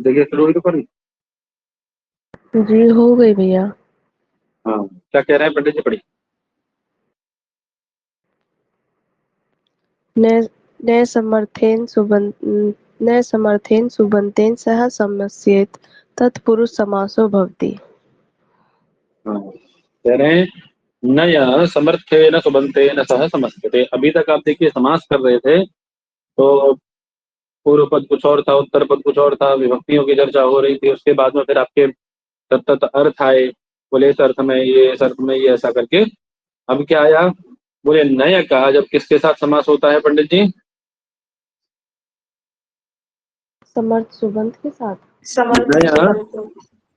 देखिए शुरू हुई तो पढ़ी। जी हो गई भैया। हाँ, क्या कह रहे हैं पंडित जी, पढ़ी। न न समर्थेन सुबन्तेन सह सम्यस्येत तत्पुरुष समासो भवति। हाँ, कह रहे हैं न समर्थे न सुबंते न सह समस्ते। अभी तक आप देखिए समास कर रहे थे तो पूर्व पद कुछ और था, उत्तर पद कुछ और था, विभक्तियों की चर्चा हो रही थी, उसके बाद में फिर आपके तत्त अर्थ आए, बोले इस अर्थ में ये, इस अर्थ में ये, ऐसा करके अब क्या आया, बोले नय का जब किसके साथ समास होता है पंडित जी। समर्थ सुबंत के साथ। नय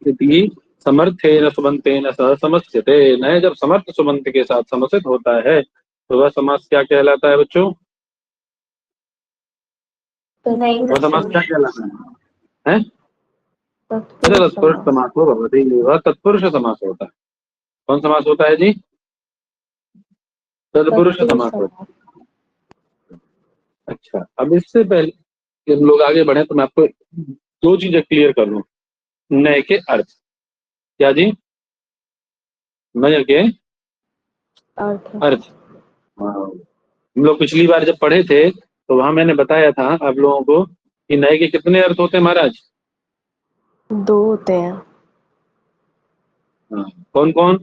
यदि समर्थेन सुबंतेन सह समस्यते, नय जब समर्थ सुबंत के साथ समसित होता है तो वह समास क्या कहलाता है बच्चों। वह समास क्या कहलाता है, हैं? अच्छा, तत्पुरुष तत्पुरुष समास। समास हो भगवती, वह तत्पुरुष समास होता है। कौन समास होता है जी, तत्पुरुष तत्पुरुष समास होता समास। है। अच्छा, अब इससे पहले कि हम लोग आगे बढ़े तो मैं आपको दो चीजें क्लियर कर लूं। नय के अर्थ क्या जी, नय के अर्थ। अर्थ। हाँ, हम लोग पिछली बार जब पढ़े थे तो वहां मैंने बताया था आप लोगों को कि नए के कितने अर्थ होते हैं महाराज। दो होते हैं। हाँ, कौन कौन।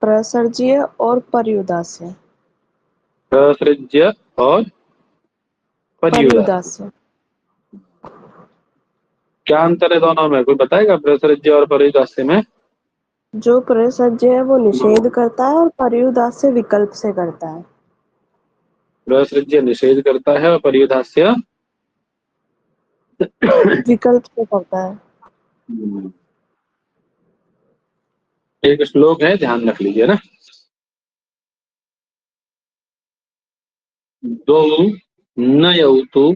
प्रसर्ज्य और पर्युदास्य। प्रसृज्य और पर्युदास। पर्युदास्य। क्या अंतर है दोनों में, कोई बताएगा प्रसृज्य और पर्युदास में। जो प्रसर्ज्य है वो निषेध करता है और पर्युदास्य विकल्प से करता है। प्रसृज्य निषेध करता है और पर्युदास्य विकल्प से करता है। एक श्लोक है, ध्यान रख लीजिए ना। दो न यौतु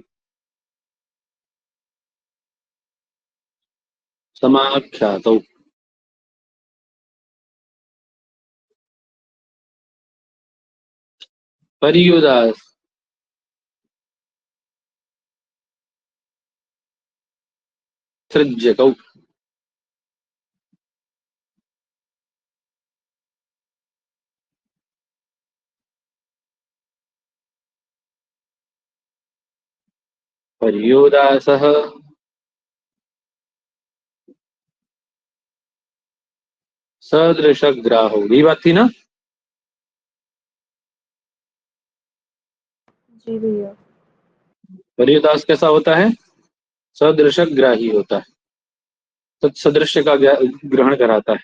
समाख्यातौ, पर्युदास सृज्यकौ। पर्युदासः सदृशग्राहो, यही बात थी ना। जी भैया। पर्युदास कैसा होता है, सदृशग्राही होता है, सदृश्य का ग्रहण कराता है।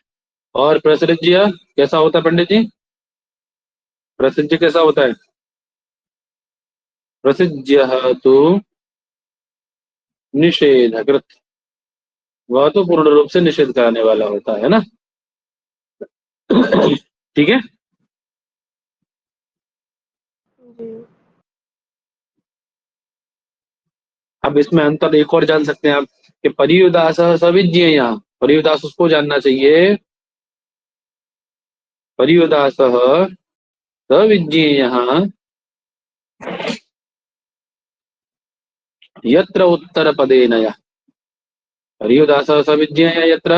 और प्रसृज्य कैसा होता है पंडित जी, प्रसृज्य कैसा होता है। प्रसृज्य तो निषेधकृत, वह तो पूर्ण रूप से निषेध कराने वाला होता है ना। ठीक है। जी। अब इसमें अंतर एक और जान सकते हैं आप कि परियुदास सविज्ञ, यहाँ परियुदास उसको जानना चाहिए, परियुदास सविज्ञ यहाँ यत्र उत्तर पदे नया, परियुदास सविज्ञ यत्र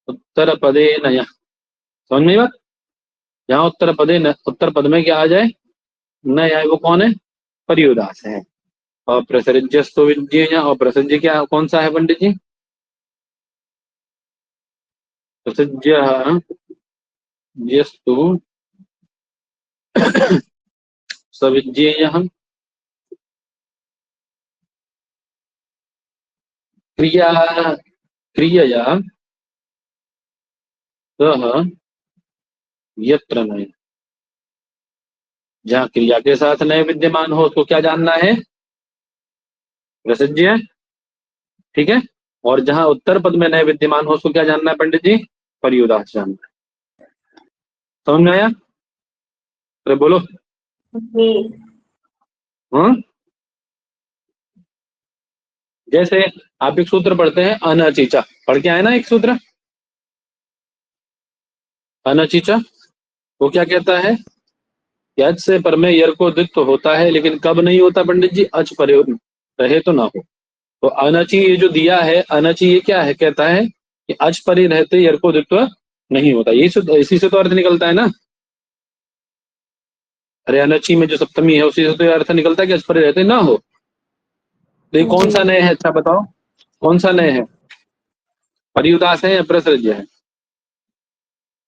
उत्तर पदे नया, समझ में आई बात। जहाँ उत्तर पदे उत्तर पद में क्या आ जाए, न आए, वो कौन है, परियुदास है। और प्रसरिज्यस्तु विज्ञेय, और प्रसज्य क्या कौन सा है पंडित जी, प्रसज्य यस्तु सविज्ञेय क्रिया क्रियया सह यत्र नय, जहाँ क्रिया के साथ नए विद्यमान हो उसको क्या जानना है, प्रसज्य। ठीक है। और जहाँ उत्तर पद में नए विद्यमान हो उसको क्या जानना है पंडित जी, परियुदास जानना है। समझ में आया, अरे बोलो। हाँ, जैसे आप एक सूत्र पढ़ते हैं अनचीचा, पढ़ के आए ना एक सूत्र अनचीचा, वो क्या कहता है, यच से पर में यर को द्वित्व होता है, लेकिन कब नहीं होता पंडित जी? अच परे रहे तो ना हो। तो अनचि ये जो दिया है, अनचि ये क्या है? कहता है कि अच परे रहते यर को द्वित्व नहीं होता। यही से, इसी से तो अर्थ निकलता है ना। अरे अनचि में जो सप्तमी है उसी से तो ये अर्थ निकलता है कि अच परे रहते ना हो। तो ये कौन जी। सा नय है? अच्छा बताओ, कौन सा नय है? परिउदास है या प्रसृज्य है?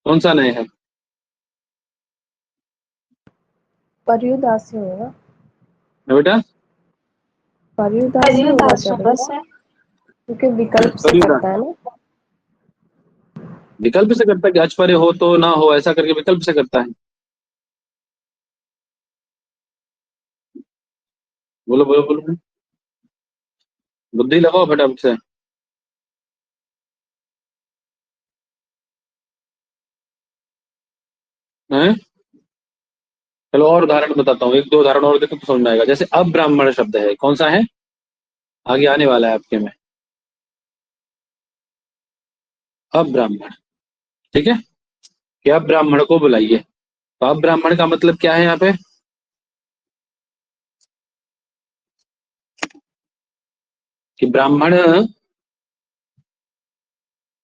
कौन सा नय है? पर्युदास से होगा। ना बेटा, पर्युदास से होगा क्या भैया? क्योंकि विकल्प से परिउदास करता है ना। विकल्प से करता है कि अच परे हो तो ना हो, ऐसा करके विकल्प से करता है। बोलो बोलो बोलो, बुद्धि लगाओ फटाफट से। हैं? चलो और उदाहरण बताता हूँ, एक दो उदाहरण और देखो तो समझ में आएगा। जैसे अब्राह्मण शब्द है, कौन सा है? आगे आने वाला है आपके में, अब्राह्मण। ठीक है, कि अब्राह्मण को बुलाइए। तो अब्राह्मण का मतलब क्या है यहाँ पे? कि ब्राह्मण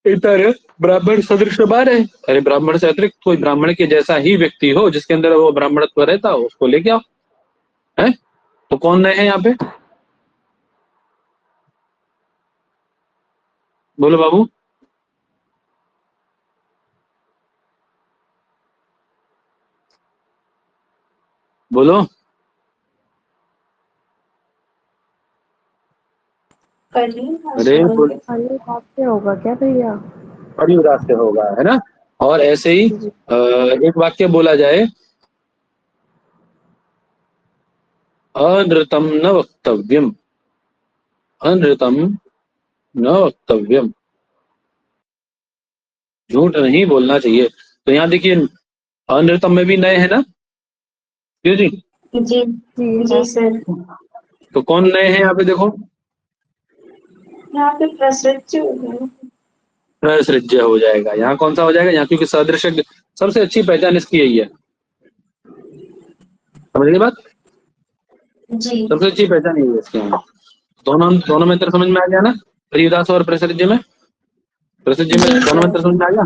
इतर ब्राह्मण सदृश है। अरे ब्राह्मण से अतिरिक्त कोई ब्राह्मण के जैसा ही व्यक्ति हो, जिसके अंदर वो ब्राह्मणत्व रहता हो, उसको लेके आओ। है? तो कौन नए है यहाँ पे? बोलो बाबू, बोलो। अरे पर्युदास से होगा क्या भैया? परिउदास से होगा, है ना। और ऐसे ही जी। एक वाक्य बोला जाए, अनृतम न वक्तव्यम, अनृतम न वक्तव्यम, झूठ नहीं बोलना चाहिए। तो यहाँ देखिए, अनृतम में भी नए है ना, क्यों जी? जी जी जी है। सर। तो कौन नए हैं यहाँ पे? देखो, यहाँ पे प्रसृज्य हो गया। प्रसृज्य हो जाएगा। यहाँ कौन सा हो जाएगा? यहाँ क्योंकि सदृश सबसे अच्छी पहचान इसकी यही है। समझ गए बात? जी सबसे अच्छी पहचान यही है इसके। यहाँ दोनों दोनों में अंतर समझ में आ गया ना? परिउदास और प्रसृज्य में, प्रसृज्य में जी दोनों में सर। अंतर समझ में आ गया।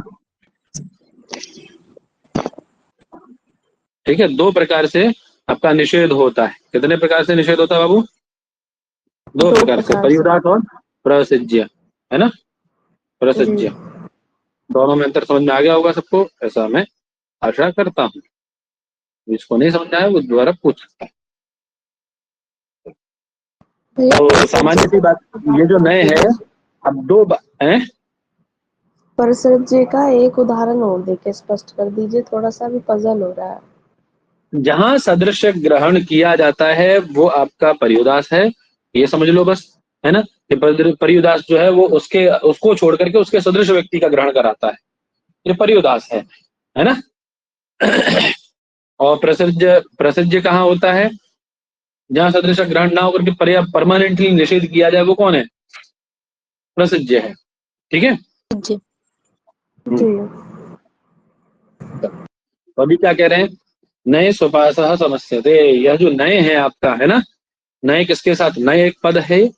ठीक है, दो प्रकार से आपका निषेध होता है। कितने प्रकार से निषेध होता है बाबू? दो दो प्रकार से, प्रकार से। परिउदास और प्रसृज्य, है ना। जी। प्रसृज्य, दोनों में अंतर समझ में आ गया होगा सबको, ऐसा मैं आशा करता हूँ। जिसको नहीं समझ में आया वो दोबारा पूछ सकता है। भैया तो प्रसज्य सामान्य सी बात, ये जो नए है, अब हैं? प्रसज्य का एक उदाहरण और देके स्पष्ट कर दीजिए, थोड़ा सा भी पजल हो रहा है। जहां सदृश ग्रहण किया जाता है वो आपका परिउदास है, ये समझ लो बस, है ना। कि परिउदास जो है वो उसके उसको छोड़ करके उसके सदृश व्यक्ति का ग्रहण कराता है, ये परिउदास है ना। और प्रसज्य, प्रसज्य कहाँ होता है? जहां सदृश ग्रहण ना होकर के परमानेंटली निषेध किया जाए, वो कौन है? प्रसज्य है। ठीक है। जी। हम्म, जी। तो अभी क्या कह रहे हैं? नए सुपास समस्यते, यह जो नए है आपका, है ना। नए किसके साथ? नए एक पद है,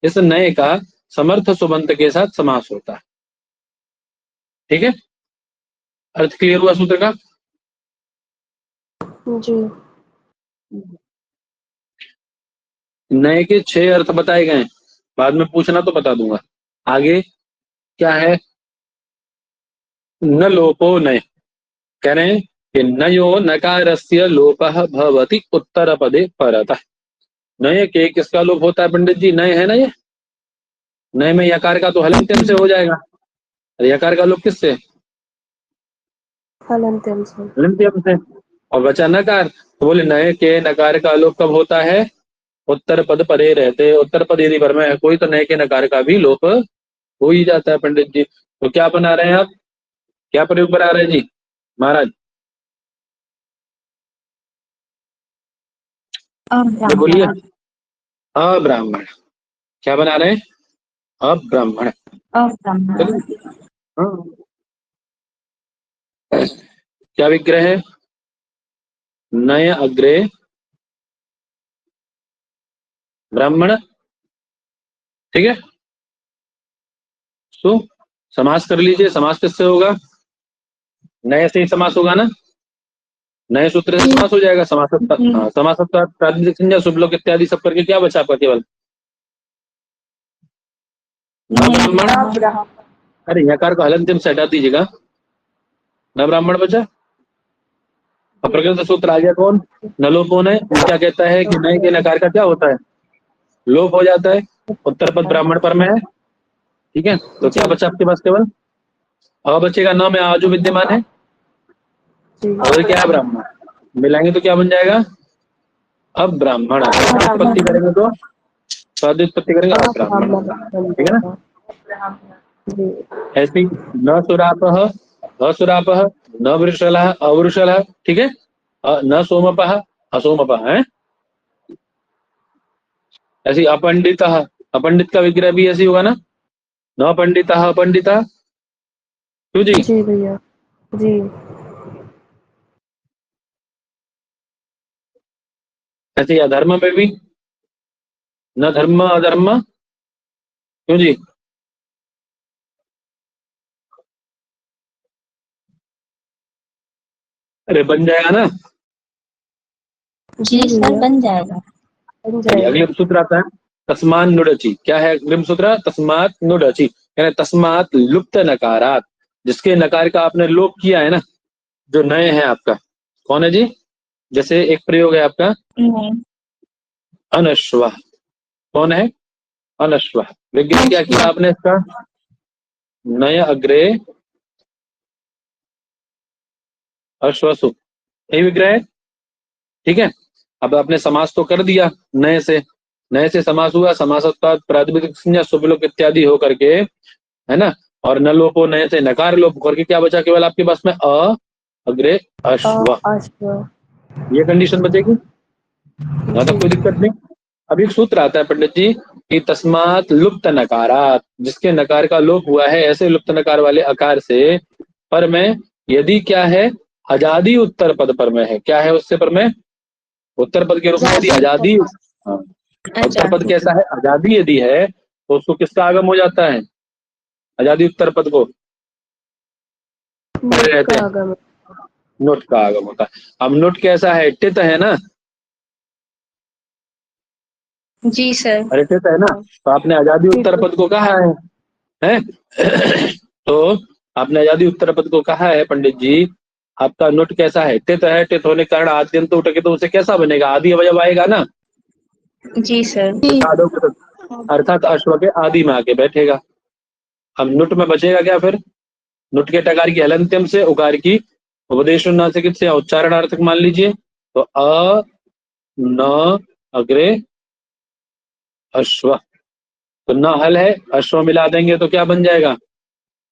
इस नए का समर्थ सुबंत के साथ समास होता है। ठीक है, अर्थ क्लियर हुआ सूत्र का? जी। नए के 6 अर्थ बताए गए हैं, बाद में पूछना तो बता दूंगा। आगे क्या है? न लोपो नय, कह रहे हैं कि नयो नकारस्य लोपः भवति उत्तर पदे परतः। नए के किसका लोप होता है पंडित जी? नए है ना ये, नए में यकार का तो हलंत्यम से हो जाएगा। अरे यकार का लोप किससे? हलंत्यम से। हलंत्यम से। और बचा नकार, तो बोले नए के नकार का लोप कब होता है? उत्तर पद परे रहते। उत्तर पद यदि भर में है कोई, तो नए के नकार का भी लोप हो ही जाता है पंडित जी। तो क्या बना रहे हैं आप? क्या प्रयोग बना रहे हैं जी महाराज? ये बोलिए, अब्राह्मण। अब्राह्मण। क्या बना रहे हैं? अब्राह्मण। अब्राह्मण। चलिए, हाँ। क्या विग्रह है? नय अग्रे ब्राह्मण। ठीक है, तो समास कर लीजिए। समास किससे होगा? नए से ही समास होगा ना, नए सूत्र से समास हो जाएगा। समासत्ता प्रातिनिधिक संज्ञा शुभ लोग इत्यादि सब करके क्या बचा आपका? केवल न ब्राह्मण। अरे यकार को हलंत्यम से हटा दीजिएगा, न ब्राह्मण बचा। अब प्रकृत सूत्र आ गया कौन? नलोपोन है। ये क्या कहता है कि नए के नकार का क्या होता है? लोप हो जाता है। उत्तर पद ब्राह्मण पर में है। ठीक है, तो क्या बचा आपके पास? केवल अ बचेगा। न में आ जो विद्यमान है और क्या है? ब्राह्मण। मिलाएंगे तो क्या बन जाएगा? अब ब्राह्मण। उत्पत्ति करेंगे तो उत्पत्ति करेंगे अब ब्राह्मण। ठीक है ना? ऐसी न सुरापह असुरापह, न वृषलः अवृषलः। ठीक है, न सोमपः असोमपः है। ऐसी अपंडितः, अपंडित का विग्रह भी ऐसी होगा ना, न पंडितः अपंडितः। क्यों जी? जी भैया जी। ऐसे ही अधर्म में भी न धर्म अधर्म। क्यों जी? अरे बन जाएगा ना। जी सर, बन जाएगा। चलिए अगले सूत्र आता है तस्मात् नुडचि। क्या है अग्रिम सूत्र? तस्मात् नुडचि, यानी तस्मात् लुप्त नकारात, जिसके नकार का आपने लोप किया है ना, जो नए है आपका। कौन है जी? जैसे एक प्रयोग है आपका अनश्व। कौन है? अनश्व। विग्रह क्या किया आपने इसका? नय अग्रे अश्वसु, यही विग्रह है। ठीक है, अब आपने समास तो कर दिया नए से। नए से समास हुआ, समासत्ता प्रातिपदिक संज्ञा शुभलोक इत्यादि हो करके, है ना। और न लोपो नए से नकार लोप करके क्या बचा केवल आपके पास में? अ अग्रे अश्व। ये कंडीशन बचेगी, यहाँ तक कोई दिक्कत नहीं। अब एक सूत्र आता है पंडित जी कि तस्मात् लुप्त नकारात, जिसके नकार का लोप हुआ है ऐसे लुप्त नकार वाले अकार से पर में यदि क्या है? अजादी उत्तर पद पर में है। क्या है उससे पर में? उत्तर पद के रूप में यदि अजादी। हाँ, उत्तर पद कैसा है? अजादी यदि है तो उसको किसका आगम हो जाता है? अजादी उत्तर पद को रहते हैं, नोट का आगम होता है। अब नोट कैसा है? टित है ना। जी सर। अरे टित है ना, तो आपने आजादी उत्तर पद को कहा है? तो आपने आजादी उत्तर पद को कहा है पंडित जी, आपका नोट कैसा है? टित है। टित होने के कारण आद्यंत उठके तो उसे कैसा बनेगा? आदि अवयव आएगा ना। जी सर। अर्थात अश्व के आदि में आके बैठेगा। अब नुट में बचेगा क्या फिर? नुट के टकार की हलंत्यम से उकार की उपदेशोन्नासिक से उच्चारणार्थक मान लीजिए तो अ न अग्रे अश्व। तो न हल है, अश्व मिला देंगे तो क्या बन जाएगा?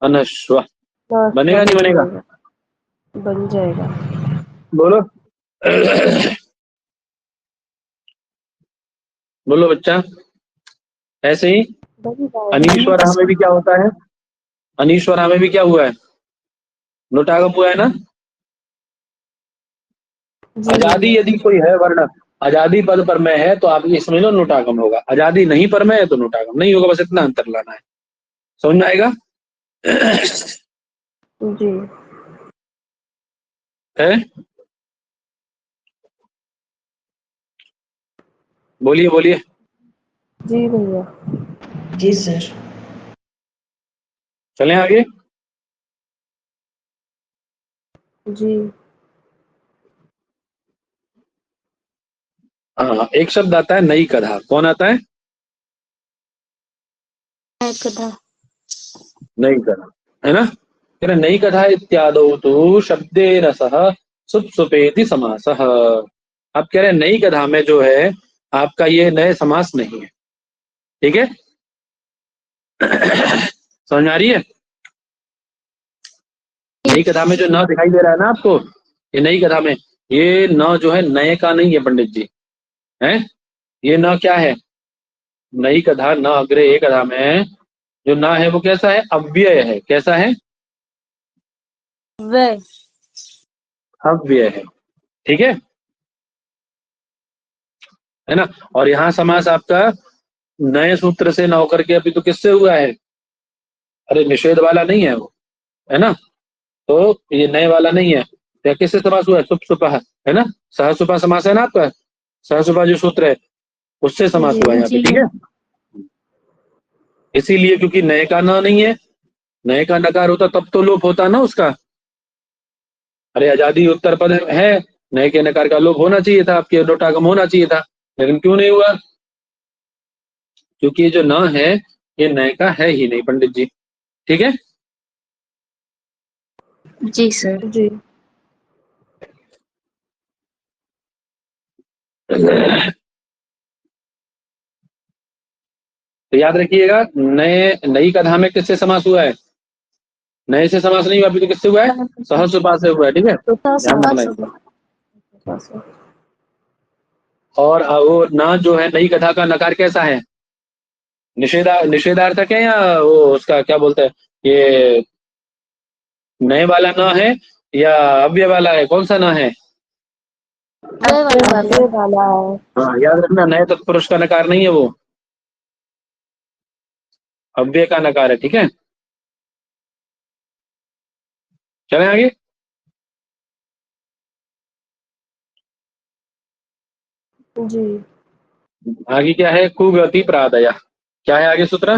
अनश्व। बनेगा नहीं बनेगा? बन जाएगा। बोलो बोलो बच्चा। ऐसे ही अनीश्वर में भी क्या होता है? अनीश्वर में भी क्या हुआ है? नोटागम हुआ है ना। आजादी यदि कोई है वर्ण, आजादी पद पर में है तो आप ये समझ लो नोटागम होगा। आजादी नहीं पर में है तो नोटागम नहीं होगा। बस इतना अंतर लाना है, समझ में आएगा? जी है, बोलिए बोलिए। जी भैया जी सर। चलें आगे। जी। हाँ, एक शब्द आता है नई कथा। कौन आता है? नई कथा, है ना। फिर नई कथा इत्यादो तो शब्देन सह सुप्सुपेति समासः। आप कह रहे हैं नई कथा में जो है आपका ये नए समास नहीं है। ठीक है, समझ में आ रही है? नई कथा में जो न दिखाई दे रहा है ना आपको, ये नई कथा में ये न जो है नए का नहीं है पंडित जी, है। ये न क्या है? नई कथा न अग्रे एक कथा में जो न है वो कैसा है? अव्यय है। कैसा है? अव्यय है। ठीक है, है ना। और यहाँ समास आपका नए सूत्र से न होकर के अभी तो किससे हुआ है, अरे निषेध वाला नहीं है वो, है ना। तो ये नए वाला नहीं है, तो किससे समास हुआ है, सुप सुपह, है ना। सहसुपा समास है ना आपका, सहसुपा जो सूत्र है उससे समास जी हुआ है यहाँ पे, जी। ठीक है। इसीलिए क्योंकि नए का न नहीं है, नए का नकार होता तब तो लोप होता ना उसका। अरे आजादी उत्तर पद है, नए के नकार का लोप होना चाहिए था, आपके नोटागम होना चाहिए था, लेकिन क्यों नहीं हुआ, क्योंकि ये जो न है ये नए का है ही नहीं पंडित जी, ठीक है। जी सर। जी। तो याद रखिएगा, नए नई का धाम में किससे समास हुआ है, नए से समास नहीं हुआ, अभी तो किससे हुआ है, सहसुपा से हुआ है, ठीक है, ध्यान रखना है। और वो ना जो है नई कथा का नकार कैसा है, निषेधार्थक है, या वो उसका क्या बोलते हैं, ये नए वाला ना है या अव्यय वाला है, कौन सा ना है, अव्यय वाला है। हाँ याद रखना, नए तत्पुरुष का नकार नहीं है वो, अव्यय का नकार है, ठीक है। चलें आगे। जी। आगे क्या है, कुगति प्रादय, क्या है आगे सूत्र,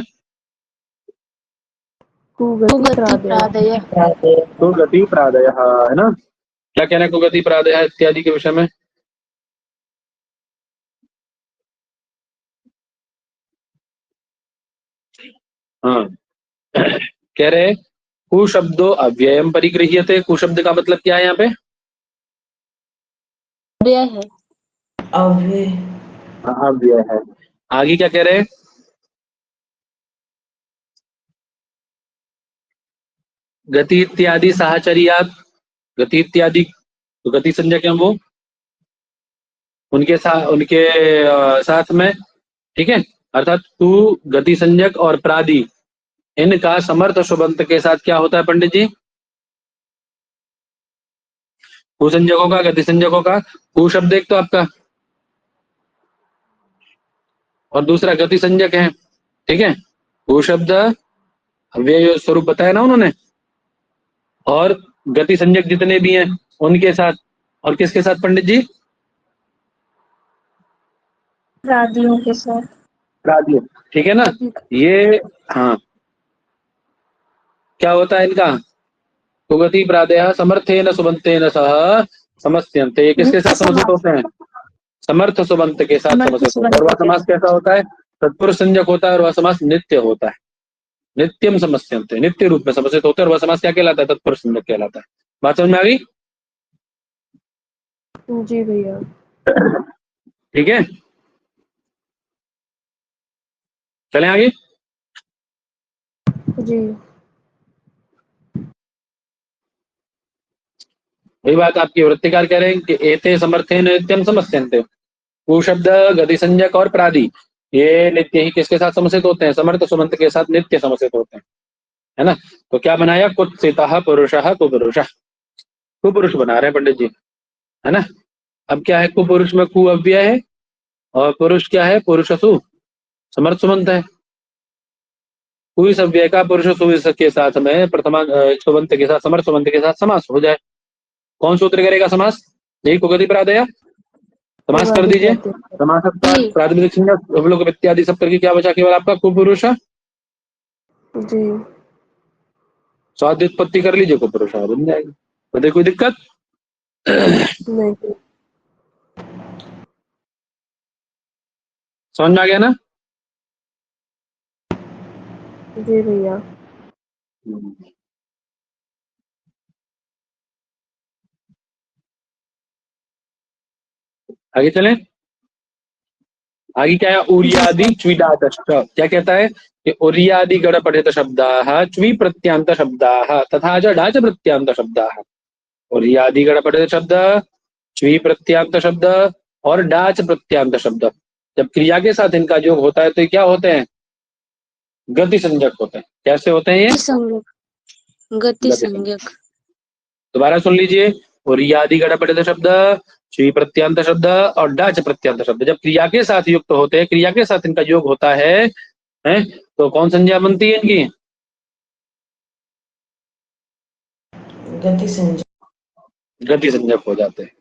कुगति प्रादय। कुगति प्रादय, है ना। क्या कहना है कुगति प्रादय इत्यादि के विषय में, हाँ कह रहे कुशब्दो अव्ययम परिगृह्यते, कुशब्द का मतलब क्या है यहाँ पे, अव्यय है। अव्यय। हाँ अव्यय है। आगे क्या कह रहे हैं, गति इत्यादि साहचर्यात, गति इत्यादि, तो गति संज्ञक है वो, उनके साथ में, ठीक है। अर्थात तू गति संज्ञक और प्रादि इनका समर्थ शुभंत के साथ क्या होता है पंडित जी, कुसंज्ञकों का, गति संज्ञकों का, कु शब्द एक तो आपका और दूसरा गति संज्ञक है, ठीक है। कु शब्द अव्यय स्वरूप बताया ना उन्होंने, और गति संज्ञक जितने भी हैं उनके साथ, और किसके साथ पंडित जी, प्रादियों के साथ। प्रादियों, ठीक है ना। ये हाँ क्या होता है इनका, सुगति प्रादय समर्थेन सुबंतेन सह समस्यन्ते, ये किसके साथ समझौते होते हैं, समर्थ सुबंत के साथ समझौते होते हैं। और वह समास कैसा होता है, तत्पुरुष संज्ञक होता है, और वह समास नित्य होता है, नित्यम समस्यन्ते, नित्य रूप में समझित होते हैं, और वह समास क्या कहलाता है, तत्पुरुष संज्ञक कहलाता है। बात समझ में आ गई, जी भैया। ठीक है। चलें आगे। जी। वही बात आपकी वृत्तिकार कह रहे हैं कि एते समर्थेन नित्यम समस्यन्ते, कु शब्द गति संज्ञक और प्रादि ये नित्य ही किसके साथ समर्थित होते हैं, समर्थ सुमंत के साथ नित्य समर्थित होते हैं, है ना। तो क्या बनाया, कुत्सितः पुरुषः कुपुरुषः, कुपुरुष बना रहे हैं पंडित जी, है ना। अब क्या है, कुपुरुष में कु अव्यय है और पुरुष क्या है, पुरुषसु समर्थ सुमंत है। कु इस अव्यय का पुरुषसु इस के साथ में प्रथमा सुमंत के साथ, समर्थ सुमंत के साथ समास हो जाए, कौन सूत्र करेगा समास, यही कुगति प्रादय, समास कर दीजिए। समास प्राथमिक संज्ञक अवलोक इत्यादि सब करके क्या बचा केवल आपका कुपुरुष, जी। स्वाद उत्पत्ति कर लीजिए, कुपुरुष बन जाएगी, बताइए कोई दिक्कत, नहीं। समझ में आ गया ना। जी भैया। आगे चलें। आगे क्या है, उर्यादि च्विडादश्च, क्या कहता है कि उर्यादि गण पठित शब्दाः च्वि प्रत्यांत शब्दाः तथा च डाच प्रत्यांत शब्दाः, उर्यादि गण पठित शब्द, च्वि प्रत्यांत शब्द और डाच प्रत्यांत शब्द, जब क्रिया के साथ इनका योग होता है तो ये क्या होते हैं, गति संज्ञक होते हैं। कैसे होते हैं ये, गति संज्ञक। दोबारा सुन लीजिए, उर्यादि गण पठित शब्द, च्वी प्रत्यांत शब्द और डाच प्रत्यांत शब्द जब क्रिया के साथ युक्त होते हैं, क्रिया के साथ इनका योग होता है, तो कौन संज्ञा बनती है इनकी? गति संज्ञा। गति संज्ञक हो जाते हैं,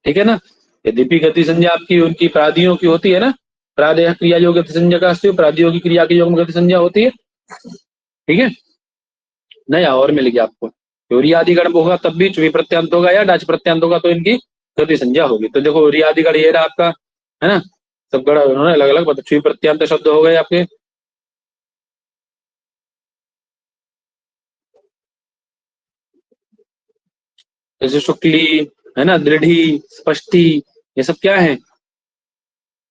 ठीक है ना। यद्यपि गति संज्ञा आपकी उनकी प्रादियों की होती है ना, प्रादेय क्रिया योग गति संज्ञा का अस्तित्व, प्रादियों की क्रिया के योग में गति संज्ञा होती है, ठीक है। नया और मिल गया आपको, रियादिगण होगा तब भी च्वी प्रत्यांत होगा या डाच प्रत्यांत होगा तो इनकी गति संज्ञा होगी। तो देखो रियादिगण ये रहा आपका, है ना, सब गण उन्होंने अलग अलग मतलब च्वी प्रत्यांत शब्द हो गए आपके। जैसे शुक्ली, है ना, दृढ़ी, स्पष्टी, ये सब क्या है?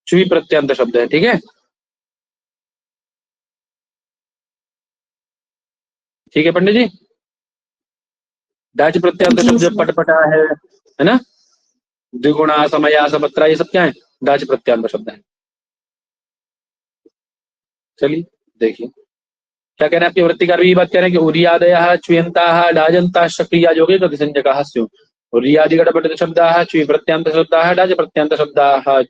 च्वी प्रत्यांत शब्द है, ठीक है। ठीक है पंडित जी। डाच प्रत्यांत जी शब्द सर। पटपटा है ना, द्विगुणा, समया, समत्रा, ये सब क्या है? डाच प्रत्यांत शब्द है। चलिए देखिए क्या कह रहे हैं आपके वृत्तिकार भी बात कह रहे हैं कि उरियादयः च्वियन्ताः डाजन्ताश्च क्रियायोगे गति संज्ञकाः स्युः। उरियादिगणपठित शब्दाः च्वी प्रत्यांत शब्दाः डाज प्रत्यांत शब्दाः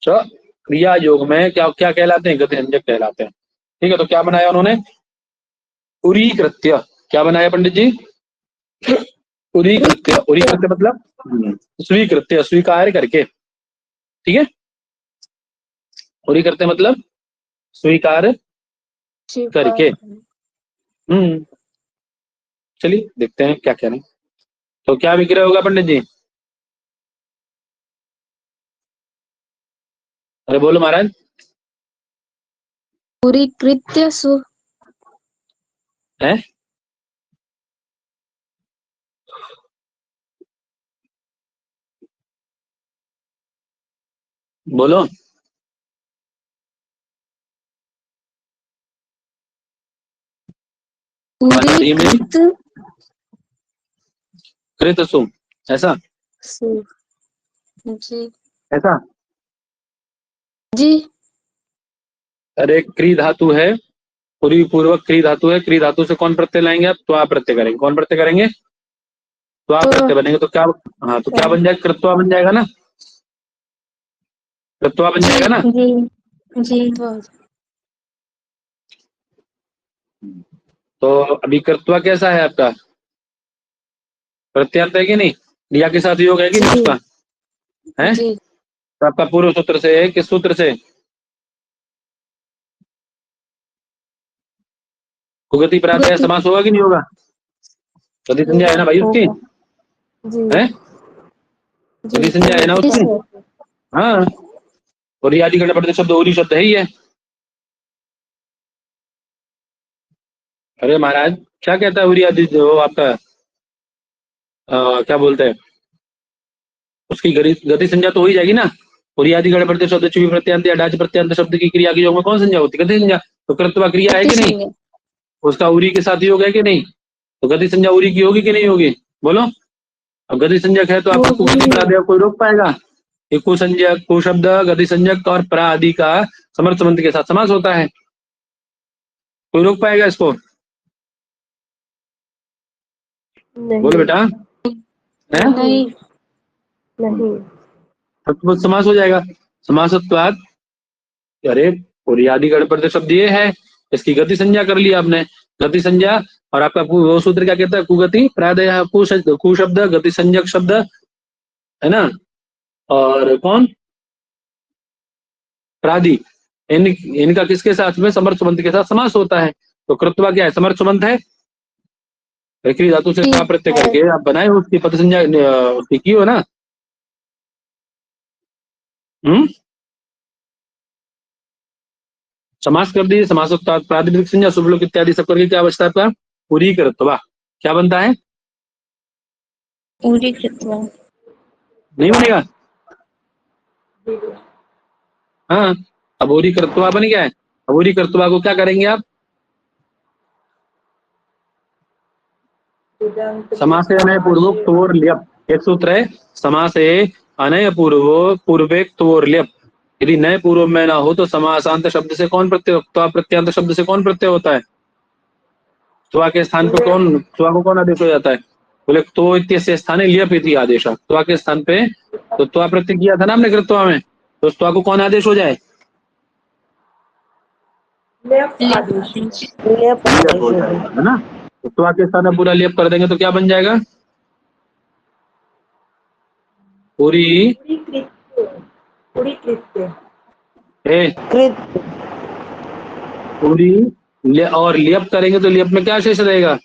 च क्रिया योग में क्या क्या कहलाते हैं? गति संज्ञक कहलाते हैं, ठीक है। तो क्या बनाया उन्होंने? उरी कृत्य। क्या बनाया पंडित जी? उरी कृत्य। उरी कृत्य मतलब स्वीकृत्य, स्वीकार करके, ठीक है। उरी कृत्य मतलब स्वीकार करके। चलिए देखते हैं क्या कह रहे हैं। तो क्या विग्रह होगा पंडित जी? अरे बोलो महाराज। पूरी कृत्य सु है बोलो। पूरी कृत कृत सु, ऐसा सु। जी ऐसा। जी। अरे क्री धातु है, पूरी पूर्वक क्री धातु है। क्री धातु से कौन प्रत्यय लाएंगे आप? त्वा प्रत्यय करेंगे। कौन प्रत्यय करेंगे? त्वा प्रत्यय बनेंगे तो क्या? हाँ, तो क्या बन जाएगा? कृत्वा बन जाएगा ना, कृत्वा बन जाएगा ना। जी जी। तो अभी कृत्वा कैसा है आपका? प्रत्यांत है कि नहीं? क्रिया के साथ योग है कि नहीं उसका? है जी तो आपका पूर्व सूत्र से है, किस सूत्र से? कुगति प्रातः समास होगा कि नहीं होगा? गति संज्ञा है ना भाई उसकी, है गति संज्ञा है ना उसकी। हाँ, और रियादि करना पड़ता शब्द ओरी शब्द है ही है। अरे महाराज क्या कहता है उरियादि जो आपका क्या बोलते हैं उसकी गति संज्ञा तो हो ही जाएगी ना। उरियादि गण प्रत्यय शब्द च्वी प्रत्यांत या डाच प्रत्यांत शब्द की क्रिया के योग में कौन संज्ञा होती है? गति संज्ञा। तो कृत्वा क्रिया है कि नहीं? उसका उरी के साथ योग है कि नहीं? तो गति संज्ञा उरी की होगी कि नहीं होगी? बोलो। अब गति संज्ञक है तो आपका कुगति प्रादेय कोई रोक पाएगा? ये कुसंज्ञक, कुशब्द, गति संज्ञक और प्रा आदि का समर्थ संबंध के साथ समास होता है, कोई रोक पाएगा इसको? बोलो बेटा। है नहीं नहीं। तो समास हो जाएगा। समासत्वाद। अरे उरियादि गण प्रत्यय शब्द ये है, इसकी गति संज्ञा कर ली आपने। गति संज्ञा और आपका वो सूत्र क्या कहता है? कुगति प्रादय कुशब्द गति संज्ञक शब्द, है ना, और कौन? प्रादि। इनका किसके साथ में? समर्थ संबंध के साथ समास होता है। तो कृत्वा क्या है? समर्थ संबंध है। क्री धातु से क्या प्रत्यय करके आप बनाए हो उसकी पद संज्ञा उसकी की हो ना। समास कर दीजिए। समासोत्तर प्रातिपदिक संज्ञा शुभ लोग इत्यादि सब करके क्या बचता है आपका? पूरी कृत्वा। क्या बनता है? पूरी कृत्वा। नहीं बनेगा। हाँ, अबोरी कृत्वा बन गया है। अबोरी कृत्वा को क्या करेंगे आप? समास अनय पूर्वक तोर ल्यप। एक सूत्र है, समास अनय पूर्व पूर्वेक तोर ल्यप। यदि नए पूर्व में ना हो तो समासांत शब्द से कौन प्रत्यय? त्वा प्रत्यांत शब्द से कौन प्रत्यय होता है? त्वा के स्थान पर कौन? त्वा को कौन आदेश हो जाता है? बोले तो इत्यस्य स्थाने लियप इति आदेश, त्वा के स्थान पे तो त्वा प्रत्यय किया था ना हमने कृत्वा में, तो उस त्वा को कौन आदेश हो जाए? लेप लेप आदेश आदेश। लेप लियप आदेश हो जाएगा, है ना। तो त्वा के स्थान में पूरा लियप कर देंगे तो क्या बन जाएगा? पूरी पूरी कृत्य ए कृत्य पूरी और लियप करेंगे तो लियप में क्या शेष रहेगा?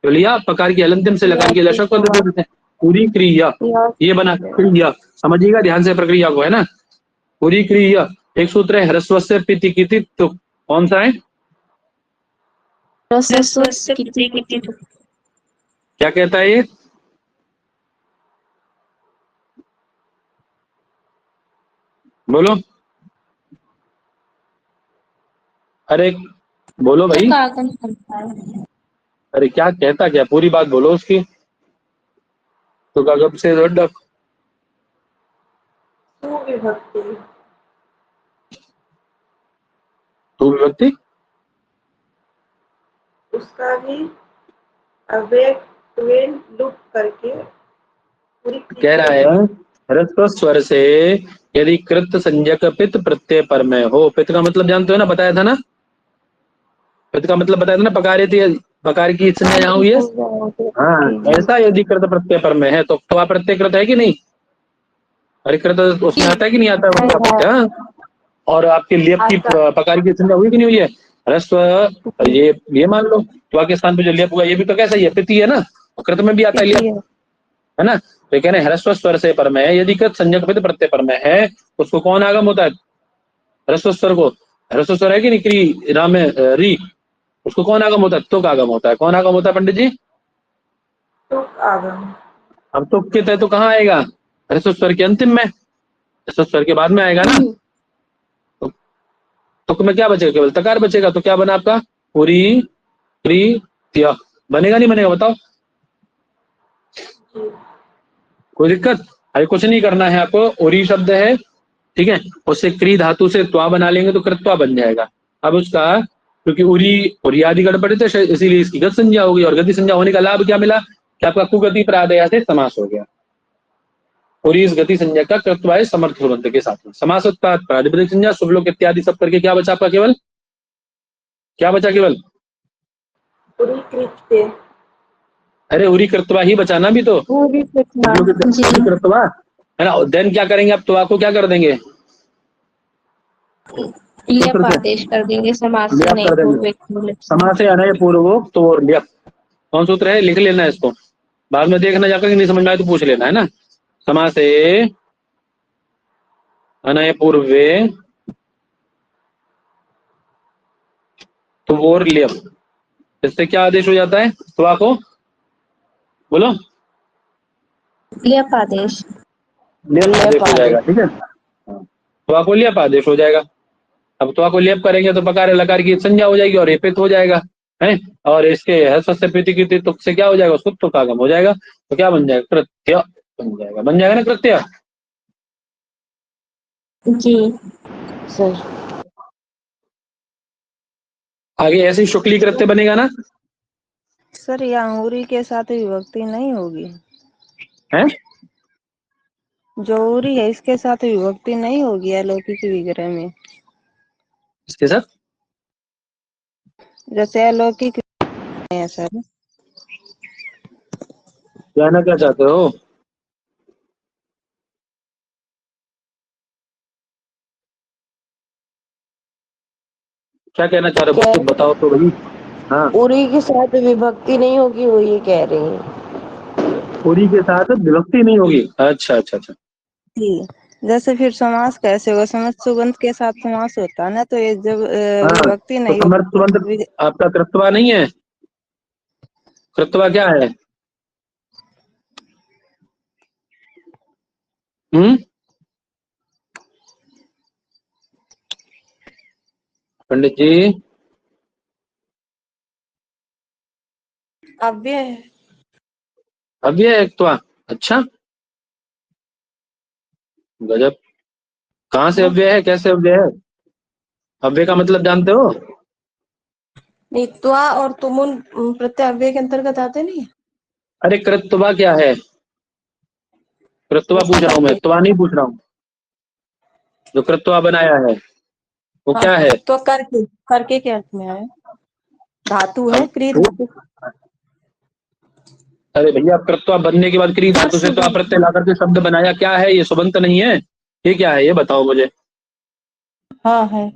तो लिया पकार की अलंतिम से लकार की लशक कर देते हैं, पूरी क्रिया, ये बना क्रिया, समझिएगा ध्यान से प्रक्रिया को, है ना। पूरी क्रिया, एक सूत्र है ह्रस्व से पिति किति, तो कौन सा है? ह्रस्व किति किति। क्या कहता है ये? बोलो, अरे बोलो भाई, का आगम करता है। अरे क्या कहता, क्या पूरी बात बोलो उसकी। तो गगब से दो सुविभक्ति तू विभक्ति, उसका भी अव्यय ट्वेन लुप करके पूरी कह रहा है ह्रस्व स्वर से यदि कृत संज्ञक पित प्रत्यय पर में हो, पित का मतलब जानते हो ना, बताया था ना, पित का मतलब बताया था ना, पकार थी, पकार की संज्ञा यहाँ हुई है। हाँ, ऐसा यदि कृत प्रत्यय पर में है तो त्वा प्रत्यय कृत है कि नहीं? अरे कृत उसमें आता है कि नहीं आता है उसका प्रत्यय? और आपके लियप की पकार की संज्ञा हुई कि नहीं हुई है? ह्रस्व, ये मान लो त्वा के स्थान पे जो लियप हुआ ये भी तो कैसा ही है, पित ही है ना, कृत में भी आता है लियप, है ना। तो कह रहे हैं ह्रस्व स्वर से पर में यदि कृत संज्ञक पित प्रत्यय पर में है, उसको कौन आगम होता है? ह्रस्व स्वर को, ह्रस्व स्वर है कि नहीं, क्री राम री, उसको कौन आगम होता है? तुक आगम होता है। कौन आगम होता है पंडित जी? तुक आगम। अब तुक के तय तो कहाँ आएगा? ह्रस्व स्वर के अंतिम में, ह्रस्व स्वर के बाद में आएगा ना। तो तुक में क्या बचेगा? केवल तकार बचेगा। तो क्या बना आपका? पूरी क्री त्य, बनेगा नहीं बनेगा बताओ? कोई दिक्कत? अरे कुछ नहीं करना है आपको, ओरी शब्द है, ठीक है, उससे क्री धातु से त्वा बना लेंगे तो कृत्वा बन जाएगा। अब उसका, क्योंकि उरी आदि गड़बड़े थे इसीलिए इसकी गति संज्ञा हो गई, और गति संज्ञा होने का लाभ क्या मिला कि आपका कुगति प्रादया से समास हो गया। उरी इस गति संज्ञा का कृत्वा है समर्थ तुरंत के साथ में समास उत्पाद प्रातिपदिक संज्ञा शुभ लोग इत्यादि सब करके क्या बचा आपका? केवल क्या बचा? केवल पूरी कृत्य अरे उरी कृत्वा ही बचाना भी तो, पूरी उरी कृत्वा, है ना। देन क्या करेंगे आप? त्वा को क्या कर देंगे? लियप आदेश कर देंगे, समास से नहीं, पूर्व समास से अनय पूर्वक तो और लियप, कौन सूत्र है? लिख लेना है इसको, बाद में देखना जाकर नहीं समझ में आए तो पूछ लेना, है ना। समास से अनय पूर्वे तो और लियप, इससे क्या आदेश हो जाता है? त्वा को बोलो, लियप आदेश। लियप आदेश हो जाएगा, ठीक है। त्वा को लियप आदेश हो जाएगा। अब त्वा को लियप करेंगे तो पकार लकार की संज्ञा हो जाएगी और एपित हो जाएगा, है। और इसके ह्रस्व से प्रीति की तुक से क्या हो जाएगा? उसको तुक आगम हो जाएगा। तो क्या बन जाएगा? कृत्य बन जाएगा, बन जाएगा ना कृत्य। जी सर। आगे ऐसे ही शुक्ली कृत्य बनेगा ना, सर यहाँ उरी के साथ विभक्ति नहीं होगी, है। जो उरी है इसके साथ विभक्ति नहीं होगी अलौकिक विग्रह में, इसके साथ जैसे अलौकिक है सर। कहना क्या चाहते हो? क्या कहना चाह रहे हो? बताओ तो भाई। हाँ, उरी के साथ विभक्ति नहीं होगी, वो ये कह रही है। पूरी के साथ विभक्ति नहीं होगी, अच्छा अच्छा अच्छा। जैसे फिर समास कैसे होगा? समझ सुबंध के साथ समास होता है ना, तो ये जब हाँ, विभक्ति तो नहीं समर्थ सुबंध होगी। आपका कृत्वा नहीं है? कृत्वा क्या है? पंडित जी, अव्यय है। अव्यय है त्वा, अच्छा गजब। कहाँ से अव्यय है? कैसे अव्यय है? अव्यय का मतलब जानते हो? नहीं, त्वा और तुमुन प्रत्यय अव्यय के अंतर्गत आते नहीं। अरे कृत्वा क्या है? कृत्वा पूछ रहा हूं मैं, त्वा नहीं पूछ रहा हूँ। जो कृत्वा बनाया है वो क्या है? तो करके के अर्थ में है, धातु है, क्रिय धातु। अरे भैया, कृत्वा बनने के बाद क्रिय धातु से तो आप प्रत्यय ला करके शब्द बनाया, क्या है ये? सुबंत नहीं है? ये क्या है, ये बताओ मुझे। हाँ है।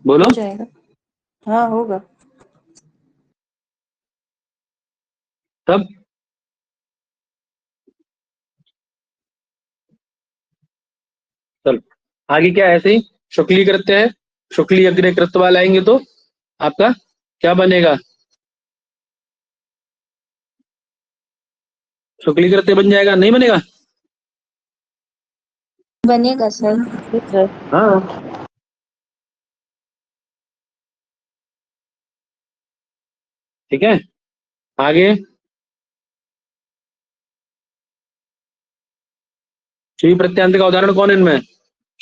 बोलो। हो जाएगा। हाँ होगा। तब चल आगे क्या है? ऐसे ही शुक्ली कृत्य है, शुक्ली अग्रे कृत्वा लाएंगे तो आपका क्या बनेगा? शुक्ली कृत्य बन जाएगा, नहीं बनेगा? बनेगा सर। ठीक है। हाँ, ठीक है। आगे श्री प्रत्यांत का उदाहरण कौन है इनमें?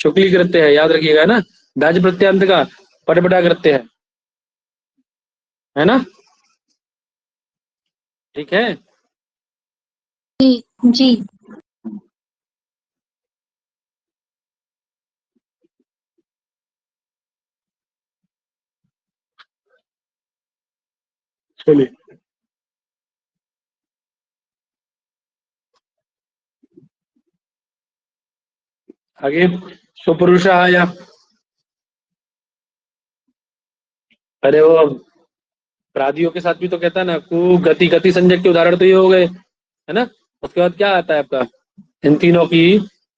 शुक्ली कृत्य है, याद रखिएगा, है ना। दाज प्रत्यांत का पटपटा कृत्य है ना। ठीक है। जी जी। चलिए आगे। सुपुरुष आया। अरे वो प्रादियों के साथ भी तो कहता है ना, कु गति गति संज्ञक के उदाहरण तो ये हो गए, है ना। उसके बाद क्या आता है आपका? इन तीनों की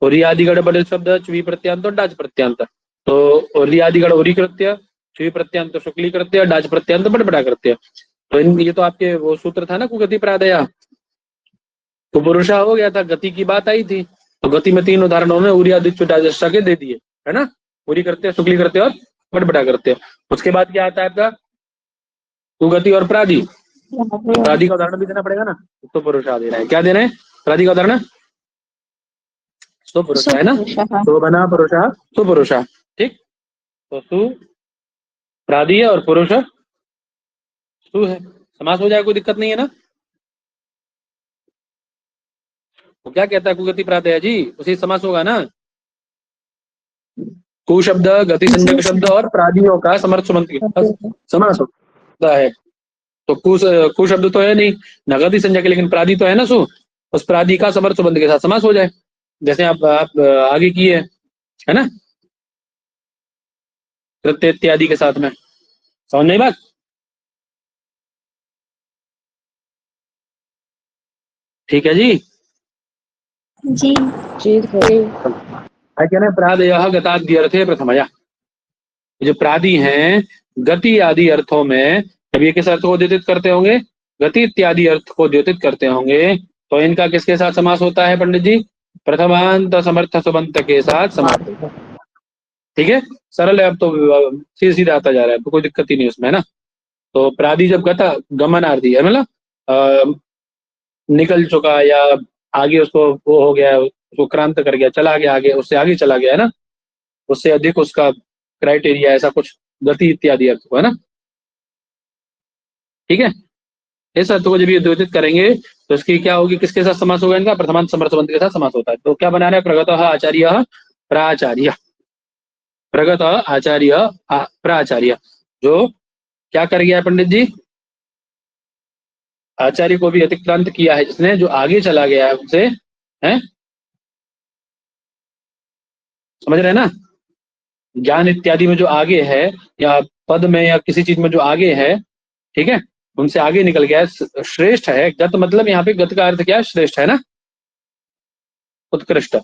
ओरी आदिगढ़ बड़े शब्द, चुवी प्रत्यांत और डाच प्रत्यांत। तो ओरी आदिगढ़ ओरी कृत्य, चुवी प्रत्यांत शुक्ली कृत्य, डाच प्रत्यांत बड़बड़ा कृत्य। तो इन ये तो आपके वो सूत्र था ना, कुगति प्रादया। तो पुरुषा हो गया था, गति की बात आई थी, तो गति में तीन उदाहरणों में उरी आदि डाचा के दे दिए, है ना। ओरी कृत्य, शुक्ली कृत्य और बड़बड़ा कृत्य। उसके बाद क्या आता है आपका? कुगति और प्रादि। तो प्रादि का उदाहरण भी देना पड़ेगा ना, तो पुरुषा दे रहा है। क्या दे रहे हैं प्रादि का उदाहरण? सुपुरुषा, है ना। सुपुरुषः। तो बना पुरुषा सुपुरुषा। ठीक। तो सु प्रादि है और पुरुष सु है, समास हो जाए, कोई दिक्कत नहीं है ना। वो क्या कहता है कुगति प्रादय जी, उसी समास होगा ना। कु शब्द गति संज्ञक शब्द और प्रादियों का समर्थ सुबंत के साथ समास होता है। तो कु शब्द तो है नहीं, न गति संज्ञक, लेकिन प्रादि तो है ना सु, उस प्रादि का समर्थ सुबंत के साथ समास हो जाए, जैसे आप आगे किए, है ना, कृत्य इत्यादि के साथ में। समझ नहीं बात? ठीक है जी। जी। ठीक है। कहना है प्रादय गताद्य अर्थे प्रथमया। जो प्रादि हैं गति आदि अर्थों में, जब ये किस अर्थ को द्योतित करते होंगे? गति इत्यादि अर्थ को द्योतित करते होंगे, तो इनका किसके साथ समास होता है पंडित जी? प्रथमांत समर्थ सुबंत के साथ समास। ठीक है, सरल है। अब तो सीधे सीधे आता जा रहा है, तो कोई दिक्कत ही नहीं उसमें, है ना। तो प्रादि जब गता गमनार्थी है, मतलब निकल चुका या आगे उसको वो हो गया, उसको क्रांत कर गया, चला गया आगे, उससे आगे चला गया, है ना, उससे अधिक उसका क्राइटेरिया, ऐसा कुछ गति इत्यादि अर्थ को, है ना। ठीक है। इस अर्थ को जब ये द्योतित करेंगे तो इसकी क्या होगी, किसके साथ समास होगा इनका? प्रथमांत समर्थ संबंध के साथ समास होता है। तो क्या बना रहे हैं? प्रगत आचार्य प्राचार्य, प्रगत आचार्य प्राचार्य। जो क्या कर गया है पंडित जी? आचार्य को भी अतिक्रांत किया है जिसने, जो आगे चला गया है उनसे, है। समझ रहे हैं ना। ज्ञान इत्यादि में जो आगे है, या पद में या किसी चीज में जो आगे है, ठीक है, उनसे आगे निकल गया है, श्रेष्ठ है। गत मतलब यहाँ पे गत का अर्थ क्या है? श्रेष्ठ, है ना, उत्कृष्ट।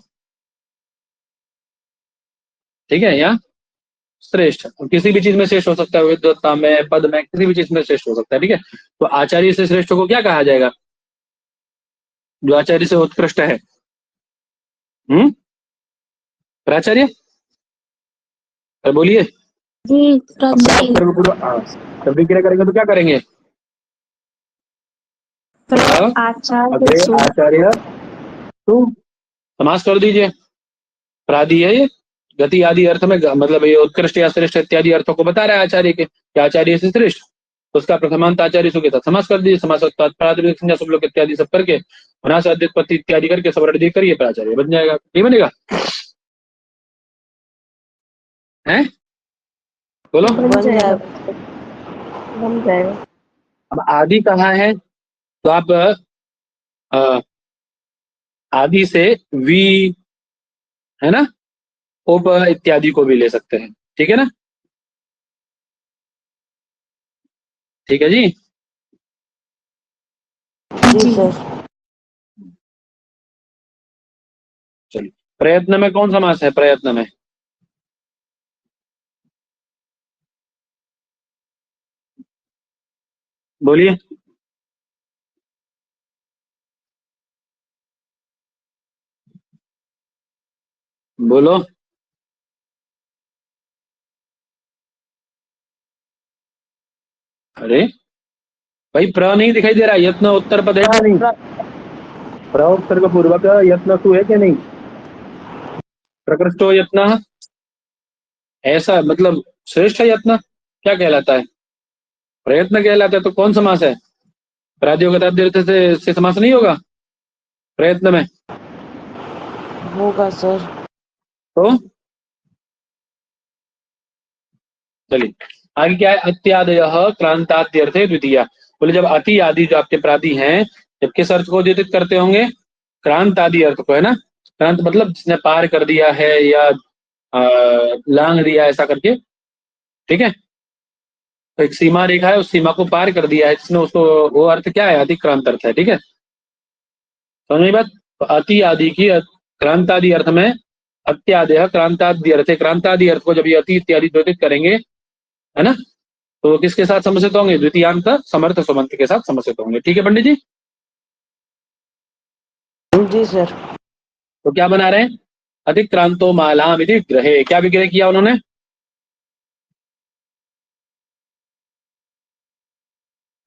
ठीक है, यहाँ श्रेष्ठ, किसी भी चीज में श्रेष्ठ हो सकता है, विद्वत्ता में, पद में, किसी भी चीज में श्रेष्ठ हो सकता है। ठीक है, तो आचार्य से श्रेष्ठ को क्या कहा जाएगा? जो आचार्य से उत्कृष्ट है। प्राचार्य, बोलिए। जी अब प्राची। जब विग्रह करेंगे तो क्या करेंगे? आचार्य अग्रे सु। आचार्य तो समास कर दीजिए। प्रादि है ये, गति आदि अर्थ में मतलब ये उत्कृष्ट या श्रेष्ठ इत्यादि अर्थों को बता रहा है आचार्य के, कि आचार्य से श्रेष्ठ, तो उसका प्रथमांत आचार्य सु के साथ समास कर दीजिए, समास प्रातिपदिक संज्ञा सब लोग इत्यादि सब करके होना से अद्युत्पत्ति इत्यादि करके सब रट करिए, प्राचार्य बन जाएगा। नहीं बनेगा? हैं? बोलो। बन जाएगा, बन जाएगा। अब आदि कहाँ है, तो आप आदि से वी है ना, उप इत्यादि को भी ले सकते हैं, ठीक है ना? ठीक है जी। जी सर। चलिए, प्रयत्न में कौन समास है? प्रयत्न में बोलिए। बोलो। अरे भाई, प्र नहीं दिखाई दे रहा, यत्न उत्तर पद है क्या नहीं? प्र उत्तर पूर्वक यत्न सु है क्या नहीं? प्रकृष्टो यत्न, ऐसा मतलब श्रेष्ठ यत्न क्या कहलाता है? प्रयत्न कहलाता है। तो कौन समास है? प्रादियोगताद्यर्थ से समास नहीं होगा प्रयत्न में? होगा सर। तो चलिए आगे क्या है? अत्यादय क्रांताद्यर्थे द्वितीया। बोले जब अति आदि जो आपके प्रादि हैं, जब किस अर्थ को उद्योतित करते होंगे? क्रांत आदि अर्थ को, है ना? क्रांत मतलब जिसने पार कर दिया है या लांग दिया, ऐसा करके, ठीक है? तो एक सीमा रेखा है, उस सीमा को पार कर दिया है जिसने, उसको वो अर्थ क्या है? अतिक्रांत अर्थ है, ठीक है? समझ में बात? तो अति आदि की क्रांत आदि अर्थ में अत्यादय क्रांतादि अर्थ, क्रांतादि अर्थ को जब ये अति इत्यादि द्योतित करेंगे, है ना, तो किसके साथ समर्थित होंगे? द्वितीयांत समर्थ सुमंत के साथ समर्थित होंगे, ठीक है पंडित जी? जी सर। तो क्या बना रहे हैं? अतिक्रांतो मालाम इति ग्रहे। क्या विग्रह किया उन्होंने?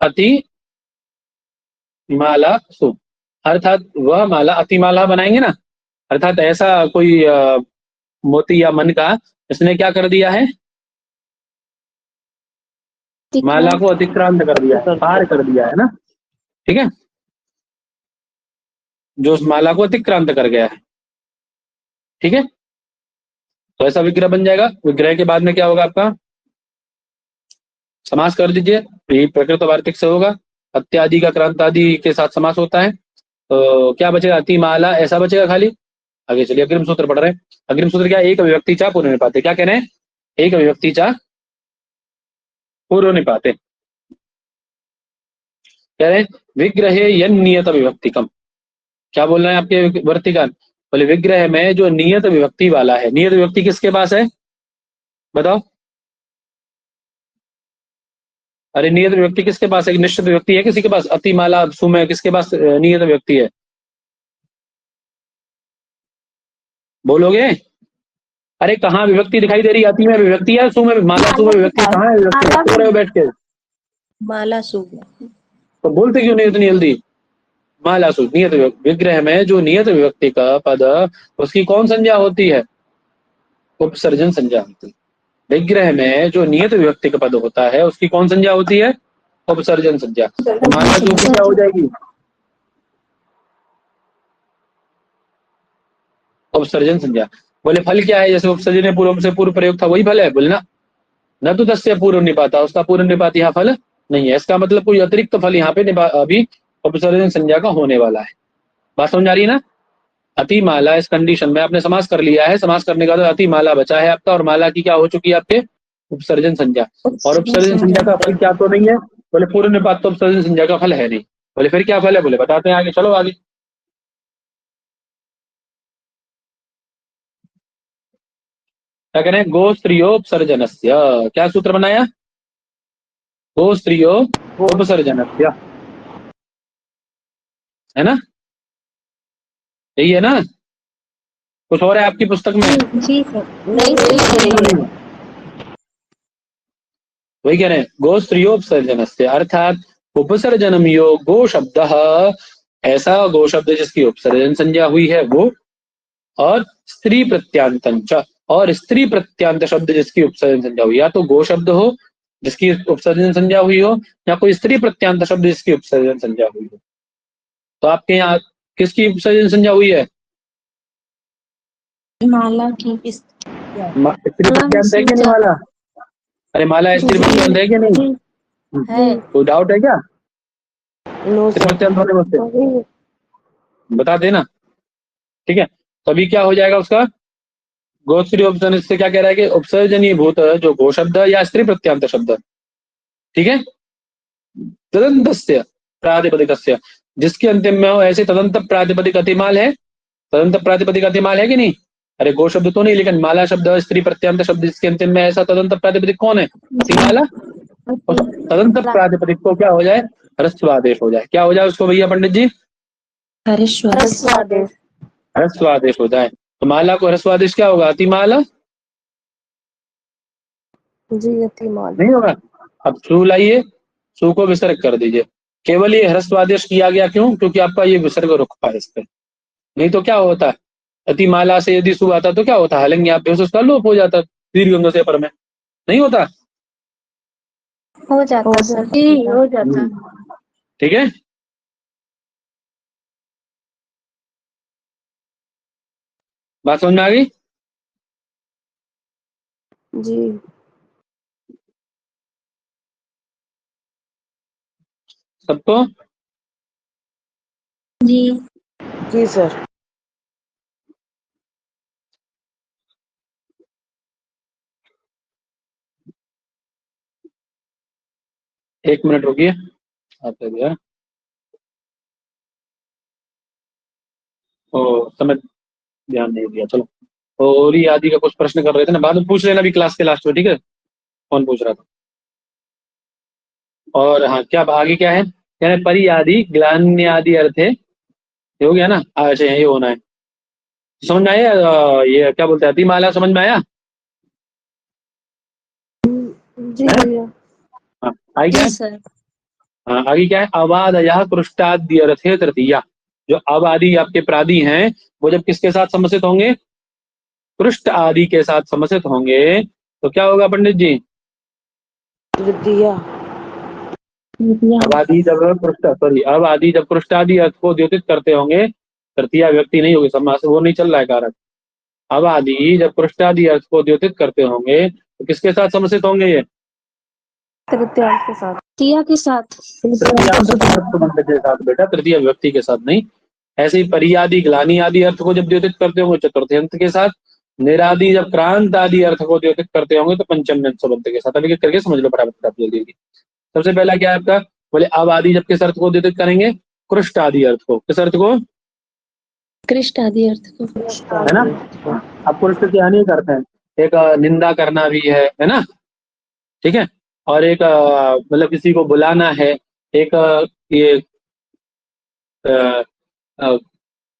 अति माला सु, अर्थात वह माला, अतिमाला बनाएंगे ना, अर्थात ऐसा कोई मोती या मन का इसने क्या कर दिया है? माला को अतिक्रांत कर दिया है, पार कर दिया है ना, ठीक है? जो उस माला को अतिक्रांत कर गया है, ठीक है? तो ऐसा विग्रह बन जाएगा। विग्रह के बाद में क्या होगा आपका? समास कर दीजिए, ये प्रकृत वार्तिक से होगा। अत्यादि का क्रांतादि के साथ समास होता है, तो क्या बचेगा? अतिमाला ऐसा बचेगा खाली। आगे चलिए, अग्रिम सूत्र पढ़ रहे हैं। अग्रिम सूत्र क्या? एक विभक्ति चा पूर्व निपाते। क्या कह रहे हैं? एक विभक्ति चा पूर्व निपाते। कह रहे हैं विग्रहे यन नियत विभक्तिकम। क्या बोल रहे हैं आपके वर्तिकान? बोले विग्रह में जो नियत विभक्ति वाला है, नियत विभक्ति किसके पास है बताओ? अरे नियत विभक्ति किसके पास है? निश्चित विभक्ति है किसी के पास? अतिमाला सु में किसके पास नियत विभक्ति है? बोलोगे? अरे कहाँ विभक्ति दिखाई दे रही? अति में विभक्ति है, सु में, माला सु में विभक्ति कहाँ है? विभक्ति सो रहे हो बैठ के, माला सु। तो बोलते क्यों नहीं इतनी जल्दी? माला सु नियत विग्रह में जो नियत विभक्ति का पद, उसकी कौन संज्ञा होती है? उपसर्जन संज्ञा होती है। विग्रह में जो नियत विभक्ति का पद होता है उसकी कौन संज्ञा होती है? उपसर्जन संज्ञा। तो माला सु की क्या हो जाएगी? उपसर्जन संज्ञा। बोले फल क्या है? जैसे उपसर्जन पूर्व से पूर्व प्रयोग था वही फल है, बोले ना, न तो तस्य पूर्व निपाता, उसका पूर्व निपात यहाँ फल नहीं है। इसका मतलब कोई अतिरिक्त फल यहाँ पे अभी उपसर्जन संज्ञा का होने वाला है। बात समझ आ रही है ना? अतिमाला इस कंडीशन में आपने समास कर लिया है, समास करने का तो अतिमाला बचा है आपका, और माला की क्या हो चुकी है आपके? उपसर्जन संज्ञा। और उपसर्जन संज्ञा का फल क्या तो नहीं है? बोले पूर्व निपात तो उपसर्जन संज्ञा का फल है नहीं। बोले फिर क्या फल है? बोले बताते हैं आगे, चलो आगे। क्या कह रहे हैं? गो स्त्रियो उपसर्जनस्य। क्या सूत्र बनाया? गो स्त्रियो उपसर्जनस्य, है ना? यही है ना? कुछ और है आपकी पुस्तक में? जी सर। नहीं, वही कह रहे हैं, गो स्त्रियो उपसर्जनस्य, अर्थात उपसर्जनम यो गो शब्द, ऐसा गो शब्द जिसकी उपसर्जन संज्ञा हुई है वो, और स्त्री प्रत्यांतंच, और स्त्री प्रत्यांत शब्द जिसकी उपसर्जन संज्ञा हुई, या तो गो शब्द हो जिसकी उपसर्जन संज्ञा हुई हो, या कोई स्त्री प्रत्यांत शब्द जिसकी उपसर्जन संज्ञा हुई हो। तो आपके यहाँ किसकी उपसर्जन संज्ञा हुई है? माला की। स्त्री प्रत्यांत है कि नहीं माला? अरे माला स्त्री प्रत्यांत है कि नहीं? है। कोई डाउट है क्या नो स्त्री सर। प्रत्यांत होने में से? बता देना, ठीक है। तो अभी क्या हो जाएगा उसका? गोस्त्री उपसर्जन से क्या कह रहा है कि उपसर्जनीय भूत जो गो शब्द या स्त्री प्रत्यांत शब्द, ठीक है, तदंतस्य प्रातिपदिकस्य जिसके अंतिम में हो, ऐसे तदंत प्रातिपदिक अतिमाल है। तदंत प्रातिपदिक अतिमाल है कि नहीं? अरे गो शब्द तो नहीं, लेकिन माला शब्द स्त्री प्रत्यांत शब्द जिसके अंतिम में ऐसा तदंत प्रातिपदिक कौन है? अतिमाला। और तदंत प्रातिपदिक को क्या हो जाए? ह्रस्वादेश हो जाए। क्या हो जाए उसको भैया पंडित जी? ह्रस्वादेश। ह्रस्वादेश हो जाए। तो माला को ह्रस्वादेश क्या होगा? अतिमाला जी अतिमाल। नहीं होगा। अब सु लाइए, सु को विसर्ग कर दीजिए। केवल ये ह्रस्वादेश किया गया क्यों? क्योंकि आपका ये विसर्ग रुका है इस पे। नहीं तो क्या होता है, अतिमाला से यदि सु आता तो क्या होता? हालांकि यहाँ पे उसका लोप हो जाता दीर्घ अंग से पर में, नहीं होता? हो जाता सर। हो जाता। ठीक है। बात समझ में आ गई जी। सबको? जी। जी सर। एक मिनट रुकिए, आते दिया ओ समय ध्यान नहीं दिया। चलो, और ही आदि का कुछ प्रश्न कर रहे थे ना, बाद में पूछ लेना भी क्लास के लास्ट में, ठीक है? कौन पूछ रहा था? और हाँ, क्या आगे क्या है? कह रहे परि आदि ग्लान्य आदि अर्थ है, ये हो गया ना? अच्छा ये होना है। समझ में आया? ये क्या बोलते हैं, अतिमाला समझ में आया? जी भैया। हाँ, आगे क्या है? सर। हाँ, आगे क्या है? अवादयः कृष्टाद्य अर्थे तृतीया। जो अब आदि आपके प्रादि हैं, वो जब किसके साथ समसित होंगे? कृष्ट आदि के साथ समसित होंगे, तो क्या होगा पंडित जी? तृतीया। अब आदि जब कृष्ट, सॉरी, अब आदि जब कृष्ट आदि अर्थ को द्योतित करते होंगे, तृतीया व्यक्ति नहीं होगी, समास वो नहीं चल रहा है कारक। अब आदि जब कृष्ट आदि अर्थ को द्योतित करते होंगे तो किसके साथ समसित होंगे? ये तृतीयांत के साथ। तिया के साथ। तृतीयांत संबंध के साथ बेटा, तृतीय व्यक्ति के साथ नहीं। ऐसे ही परियादि ग्लानी आदि अर्थ को जब द्योतित करते होंगे चतुर्थ्यंत के साथ। निरादि जब क्रांत आदि अर्थ को द्योतित करते होंगे तो पंचम्यंत संबंध के साथ। अभी करके समझ लो फटाफट आप जल्दी। सबसे पहला क्या है आपका? बोले अब आदि जब किस अर्थ को द्योतित करेंगे? कृष्ट आदि अर्थ को। किस अर्थ को? कृष्ट आदि अर्थ को। है ना? अब कृष्ट के अनेक अर्थ हैं। एक निंदा करना भी है ना? ठीक है। और एक मतलब किसी को बुलाना है। एक ये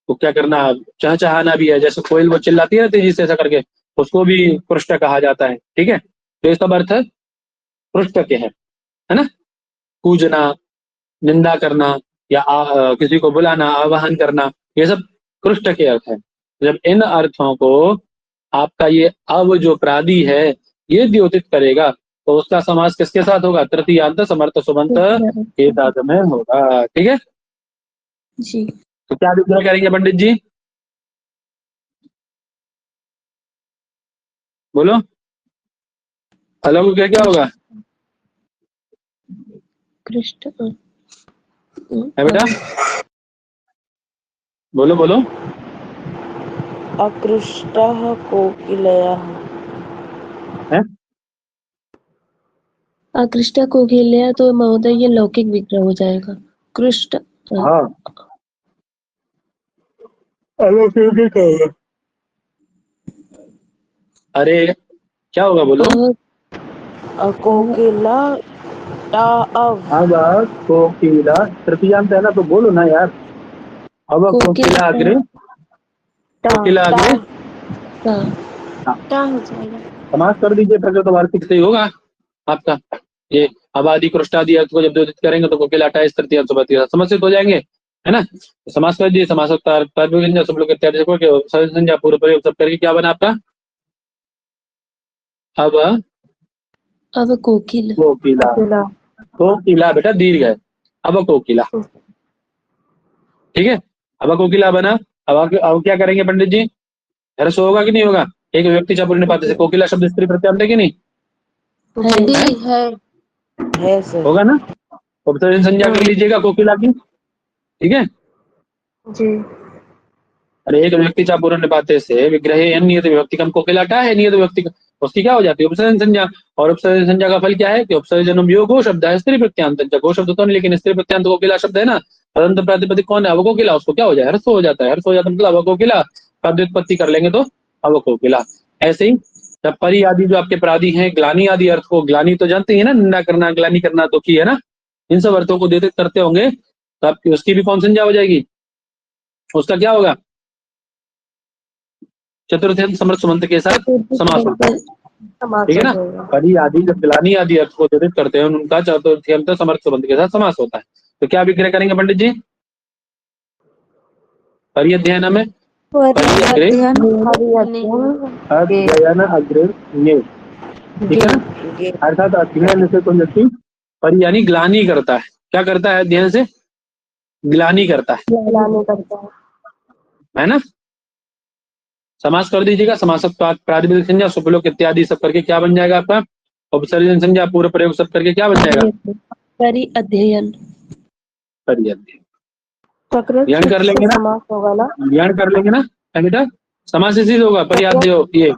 तो क्या करना, चहचहाना भी है, जैसे कोयल वो चिल्लाती है तेजी से ऐसा करके, उसको भी पृष्ठ कहा जाता है। ठीक है, तो ये सब अर्थ पृष्ठ के हैं, है ना? पूजना, निंदा करना, या किसी को बुलाना, आवाहन करना, ये सब पृष्ठ के अर्थ है। जब इन अर्थों को आपका ये अब जो प्रादि है ये द्योतित करेगा तो उसका समास किसके साथ होगा? तृतीयांत समर्थ सुबंत के साथ में होगा। ठीक है, जी। तो क्या दूसरा करेंगे पंडित जी? बोलो, अलग को क्या क्या होगा? कृष्ट है बेटा, बोलो बोलो। अकृष्टः कोकिलयः। है अकृष्ट को घेर लिया तो महोदय ये लौकिक विग्रह हो जाएगा। कृष्ट हाँ, अलौकिक होगा। अरे क्या होगा बोलो? कोकिला अब कोकिला तृतीयांत है ना, तो बोलो ना यार। अब कोकिला अग्रे, कोकिला अग्रे टा हो जाएगा। समास कर दीजिए, फिर तो वार्षिक से ही होगा आपका। ये अबादि कृष्टादि अर्थ को जब द्योतित करेंगे तो कोकिला अट्ठाईस तृतीयांत समर्थित हो जाएंगे, है ना? तो समास कर दीजिए, समासोक्ता सब लोग इत्यादि संज्ञा पूर्व प्रयोग सब करके क्या बना आपका? अब कोकिल। कोकिला। कोकिला। कोकिला बेटा दीर्घ है। अब कोकिला, ठीक है। अब कोकिला बना। अब क्या करेंगे पंडित जी, ह्रस्व होगा कि नहीं होगा? एक व्यक्ति चापुर निपात से कोकिला शब्द स्त्री प्रत्यांत है कि नहीं? है सर। होगा ना? उपसर्जन संज्ञा कर लीजिएगा कोकिला की, ठीक है। जी। अरे एक व्यक्ति चापुर निपाते से विग्रहे नियत विभक्ति कम कोकिला क्या है? नियत विभक्ति उसकी क्या हो जाती है? उपसर्जन संज्ञा। और उपसर्जन संज्ञा का फल क्या है कि उपसर्जन योग हो शब्द है स्त्री प्रत्यांत। गो शब्द तो नहीं, लेकिन स्त्री प्रत्यांत कोकिला शब्द है ना। तदंत प्रातिपदिक कौन है? अवकोकिला। उसको क्या हो जाए? हर्ष हो जाता है। हर्ष हो जाता है मतलब अवकोकिला का व्युत्पत्ति कर लेंगे तो अवकोकिला। ऐसे ही जब परि आदि जो आपके प्रादि हैं, ग्लानी आदि अर्थ को, ग्लानी तो जानते हैं ना, निंदा करना, ग्लानी करना तो की है ना, इन सब अर्थों को देते करते होंगे तो आपकी उसकी भी कौन संज्ञा हो जाएगी? उसका क्या होगा? चतुर्थ समर्थ सुमंत के साथ समास होता है, समास ठीक है हो ना। जाएगा। परि आदि जब ग्लानी आदि अर्थ को द्योतित करते हैं उनका चतुर्थी समर्थ सुबंध के साथ समास होता है। तो क्या विग्रह करेंगे पंडित जी? परि अध्ययन में परि अध्ययन अग्रे ये, ठीक है ना। ये अर्थात अध्ययन से कोई व्यक्ति परि यानी ग्लानी करता है। क्या करता है? अध्ययन से ग्लानी करता ग्लानि करता है ना। समास कर दीजिएगा। समासक प्रातिपदिक संज्ञा सुपलोक इत्यादि सब करके क्या बन जाएगा आपका? उपसर्जन संज्ञा पूर्व प्रयोग सब करके क्या बन जाएगा? परि अध्ययन। परि अध्ययन। प्रकृत ध्यान कर से लेंगे ना, समास होगा ना। ध्यान कर लेंगे ना बेटा। समास इसी से होगा, परियाद्य हो ये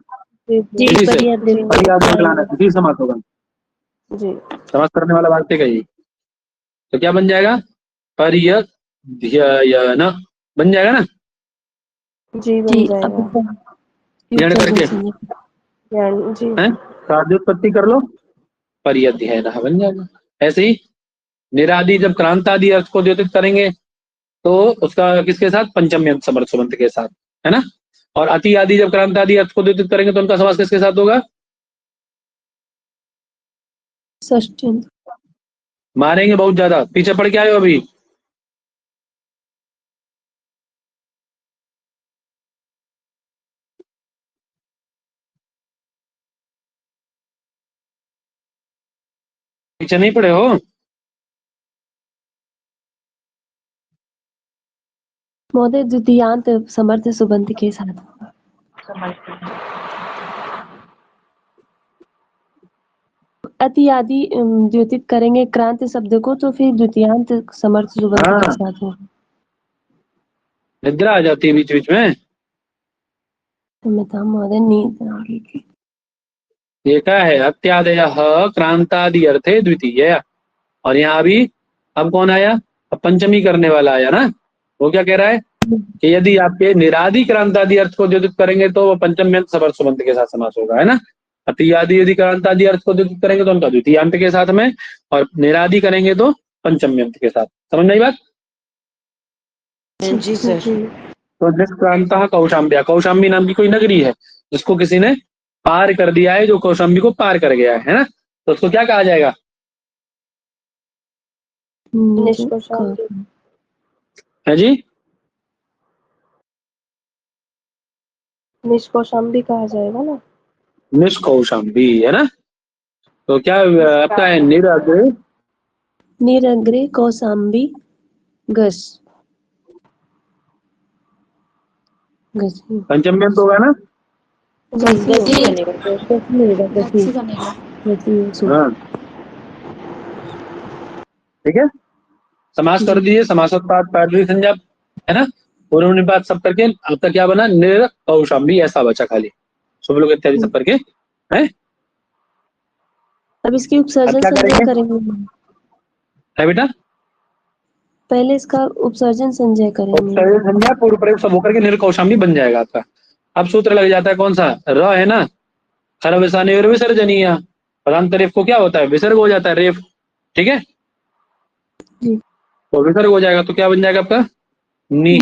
जी इसी से परि अध्ययन। परियाद्य लाना इसी समास होगा। जी। समास करने वाला वाक्य का ही। तो क्या बन जाएगा? परियध्ययन बन जाएगा ना। जी बन जी जाएगा। अब ध्यान करके जी। हैं, कार्योत्पत्ति कर लो, परियध्ययन बन जाएगा। ऐसे ही निरादि जब क्रांतादि अर्थ को द्योतित करेंगे तो उसका किसके साथ? पंचम्य अंत समर्थ सुबंत के साथ, है ना। और अति आदि जब क्रांतादि अर्थ को द्योतित करेंगे तो उनका समास किसके साथ होगा? षष्ठी। मारेंगे बहुत ज्यादा, पीछे पड़ के आए हो अभी। पीछे नहीं पड़े हो? महोदय द्वितीयांत समर्थ सुबंत के साथ। अति आदि द्योतित करेंगे क्रांत शब्द को तो फिर द्वितीयांत समर्थ सुबंत के हाँ, साथ हो। निद्रा आ जाती है बीच बीच में। मैं था महोदय नींद आ रही थी। ये क्या है? अत्यादय क्रांतादि अर्थे द्वितीय। और यहाँ अभी अब कौन आया? अब पंचमी करने वाला आया ना। वो क्या कह रहा है कि यदि आपके निरादि क्रांतादि अर्थ को द्योतित करेंगे तो वो पंचम्य अंत समर्थ सुबंत के साथ समास होगा, है ना। अतियादि यदि क्रांतादि अर्थ को द्योतित करेंगे तो उनका द्वितीय अंत के साथ में, और निरादि करेंगे तो पंचम्य अंत के साथ। समझ नहीं बात? जी सर। तो निष्क्रांता कौशाम्बिया, कौशाम्बी नाम की कोई नगरी है जिसको किसी ने पार कर दिया है, जो कौशाम्बी को पार कर गया है ना, तो उसको क्या कहा जाएगा? है जी, निष्कौशाम्बी कहा जाएगा ना। निष्कौशाम्बी, है ना। तो क्या आपका है? निरग्रे कौशाम्बी गस गस पंचम्य अंत होगा ना। हाँ, ठीक है। समास कर दीजिए। समासोत्पाद प्रातिपदिक संज्ञा, है ना, पूर्व निपात सब करके आपका क्या बना? निर कौशाम्बी ऐसा बचा खाली, शुभ लोग इत्यादि सब करके है। अब इसकी अब उपसर्जन क्या संजय करेंगे? करेंगे। है बेटा, पहले इसका उपसर्जन संजय करेंगे। उपसर्जन संज्ञा पूर्व प्रयोग सब होकर के निर कौशाम्बी बन जाएगा आपका। अब सूत्र लग जाता है कौन सा? र है ना, खर विसानी और विसर्जनीय। पदांत रेफ को क्या होता है? विसर्ग हो जाता है रेफ, ठीक है। जी। तो विसर्ग हो जाएगा तो क्या बन जाएगा आपका? नी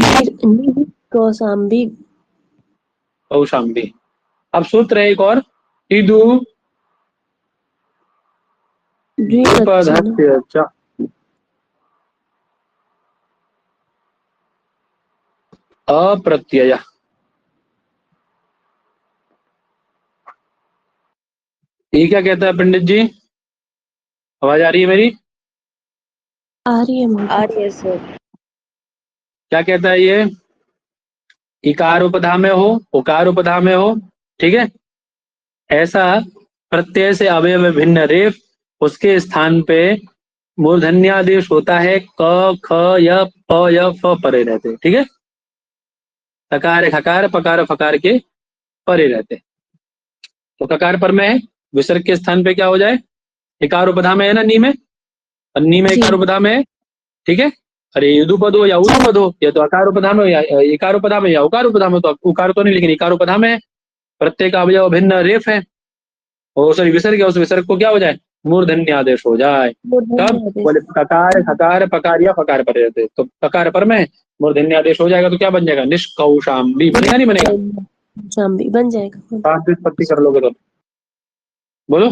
कौशाम्बी कौशाम्बी। अब सूत्र है एक और, इदु द्विपदस्य च अप्रत्यय। ये क्या कहता है पंडित जी? आवाज आ रही है मेरी? आ रही है आ महोदय। रही है सर। क्या कहता है ये? इकार उपधा में हो, उकार उपधा में हो, ठीक है, ऐसा प्रत्यय से अवयव भिन्न रेफ, उसके स्थान पे मूर्धन्यादेश होता है क ख य प य फ परे रहते, ठीक है। तकार खकार पकार फकार के परे रहते। तो ककार पर में है, विसर्ग के स्थान पे क्या हो जाए? इकार उपधा में है ना, नी में, और नी में जी। इकार उपधा में है, ठीक है। अरे युदुपद हो या उदुपद हो, या तो अकार उपधा में हो या इकार उपधा में या उकार उपधा में, तो उकार तो नहीं लेकिन इकार उपधा में है, प्रत्येक अवयव भिन्न रेफ है, और सॉरी विसर्ग है, उस विसर्ग को क्या हो जाए? मूर्धन्य आदेश हो जाए। कब? मूर्धन्य बोले ककार खकार पकार या फकार पर रहते, तो ककार पर में मूर्धन्य आदेश हो जाएगा, तो क्या बन जाएगा? निष्कौशाम्बी बनेगा, नहीं बनेगा? आदेश शाम्बी बन जाएगा। पांच व्युत्पत्ति कर लोगे तो बोलो।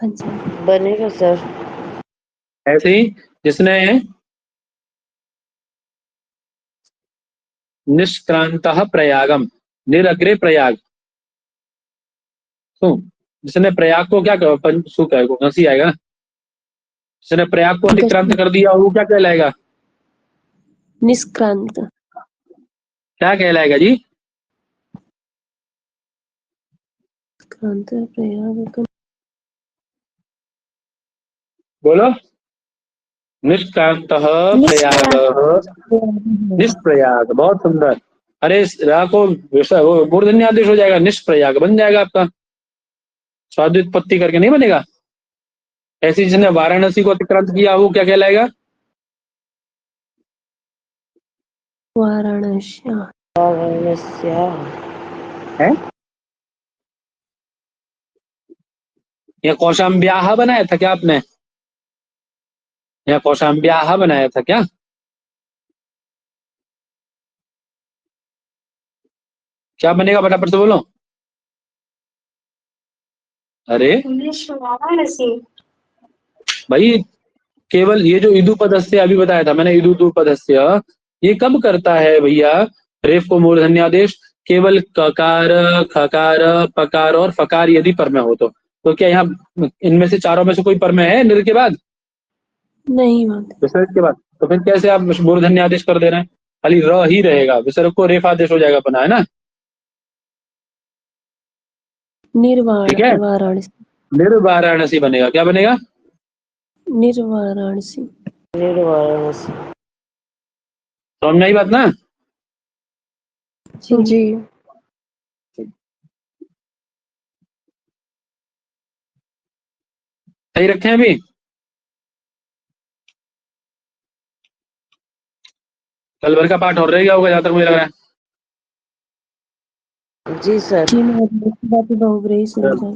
बन जाएगा। बनेगा सर। ऐसे ही जिसने निष्क्रांत प्रयागम, निरग्रे प्रयाग, सुन, जिसने प्रयाग को क्या सु कहेगा, घसी आएगा ना, जिसने प्रयाग को अतिक्रांत कर दिया वो क्या कहलाएगा? निष्क्रांत। क्या कहलाएगा जी? क्रांत प्रयाग बोलो। निष्क्रांत प्रयाग, निष्प्रयाग, बहुत सुंदर। अरे इस रा को वो मूर्धन्य आदेश हो जाएगा, निष्प्रयाग बन जाएगा आपका, स्वाद्युत्पत्ति करके नहीं बनेगा। ऐसे जिसने वाराणसी को अतिक्रांत किया वो क्या कहलाएगा? वाराणसी। वाराणस्या। है या कौशाम्ब्याह बनाया था क्या आपने? या कौशाम्ब्याह बनाया था क्या? क्या बनेगा फटाफट से बोलो। अरे भाई, केवल ये जो इदुपदस्य अभी बताया था मैंने, इदुपदस्य, ये कब करता है भैया रेफ को मूर्धन्य आदेश? केवल ककार खकार पकार और फकार यदि पर में हो तो क्या यहाँ इनमें से चारों में से कोई पर में है निर के बाद, नहीं महोदय। विसर्ग के बाद? तो फिर कैसे आप मूर्धन्य आदेश कर दे रहे हैं? खाली र ही रहेगा, विसर्ग को रेफ आदेश हो जाएगा अपना, है ना? निर्वाण ठीक है, वाराणसी। निर्वाराणसी बनेगा। क्या बनेगा? निर्वाराणसी। निर्वाराणसी। समझ में आई बात ना? जी। सही रखे हैं अभी? कल भर का पाठ और रह गया होगा जहां तक मुझे लग रहा है। जी सर। जी महोदय, बातें बहुब्रीही सुन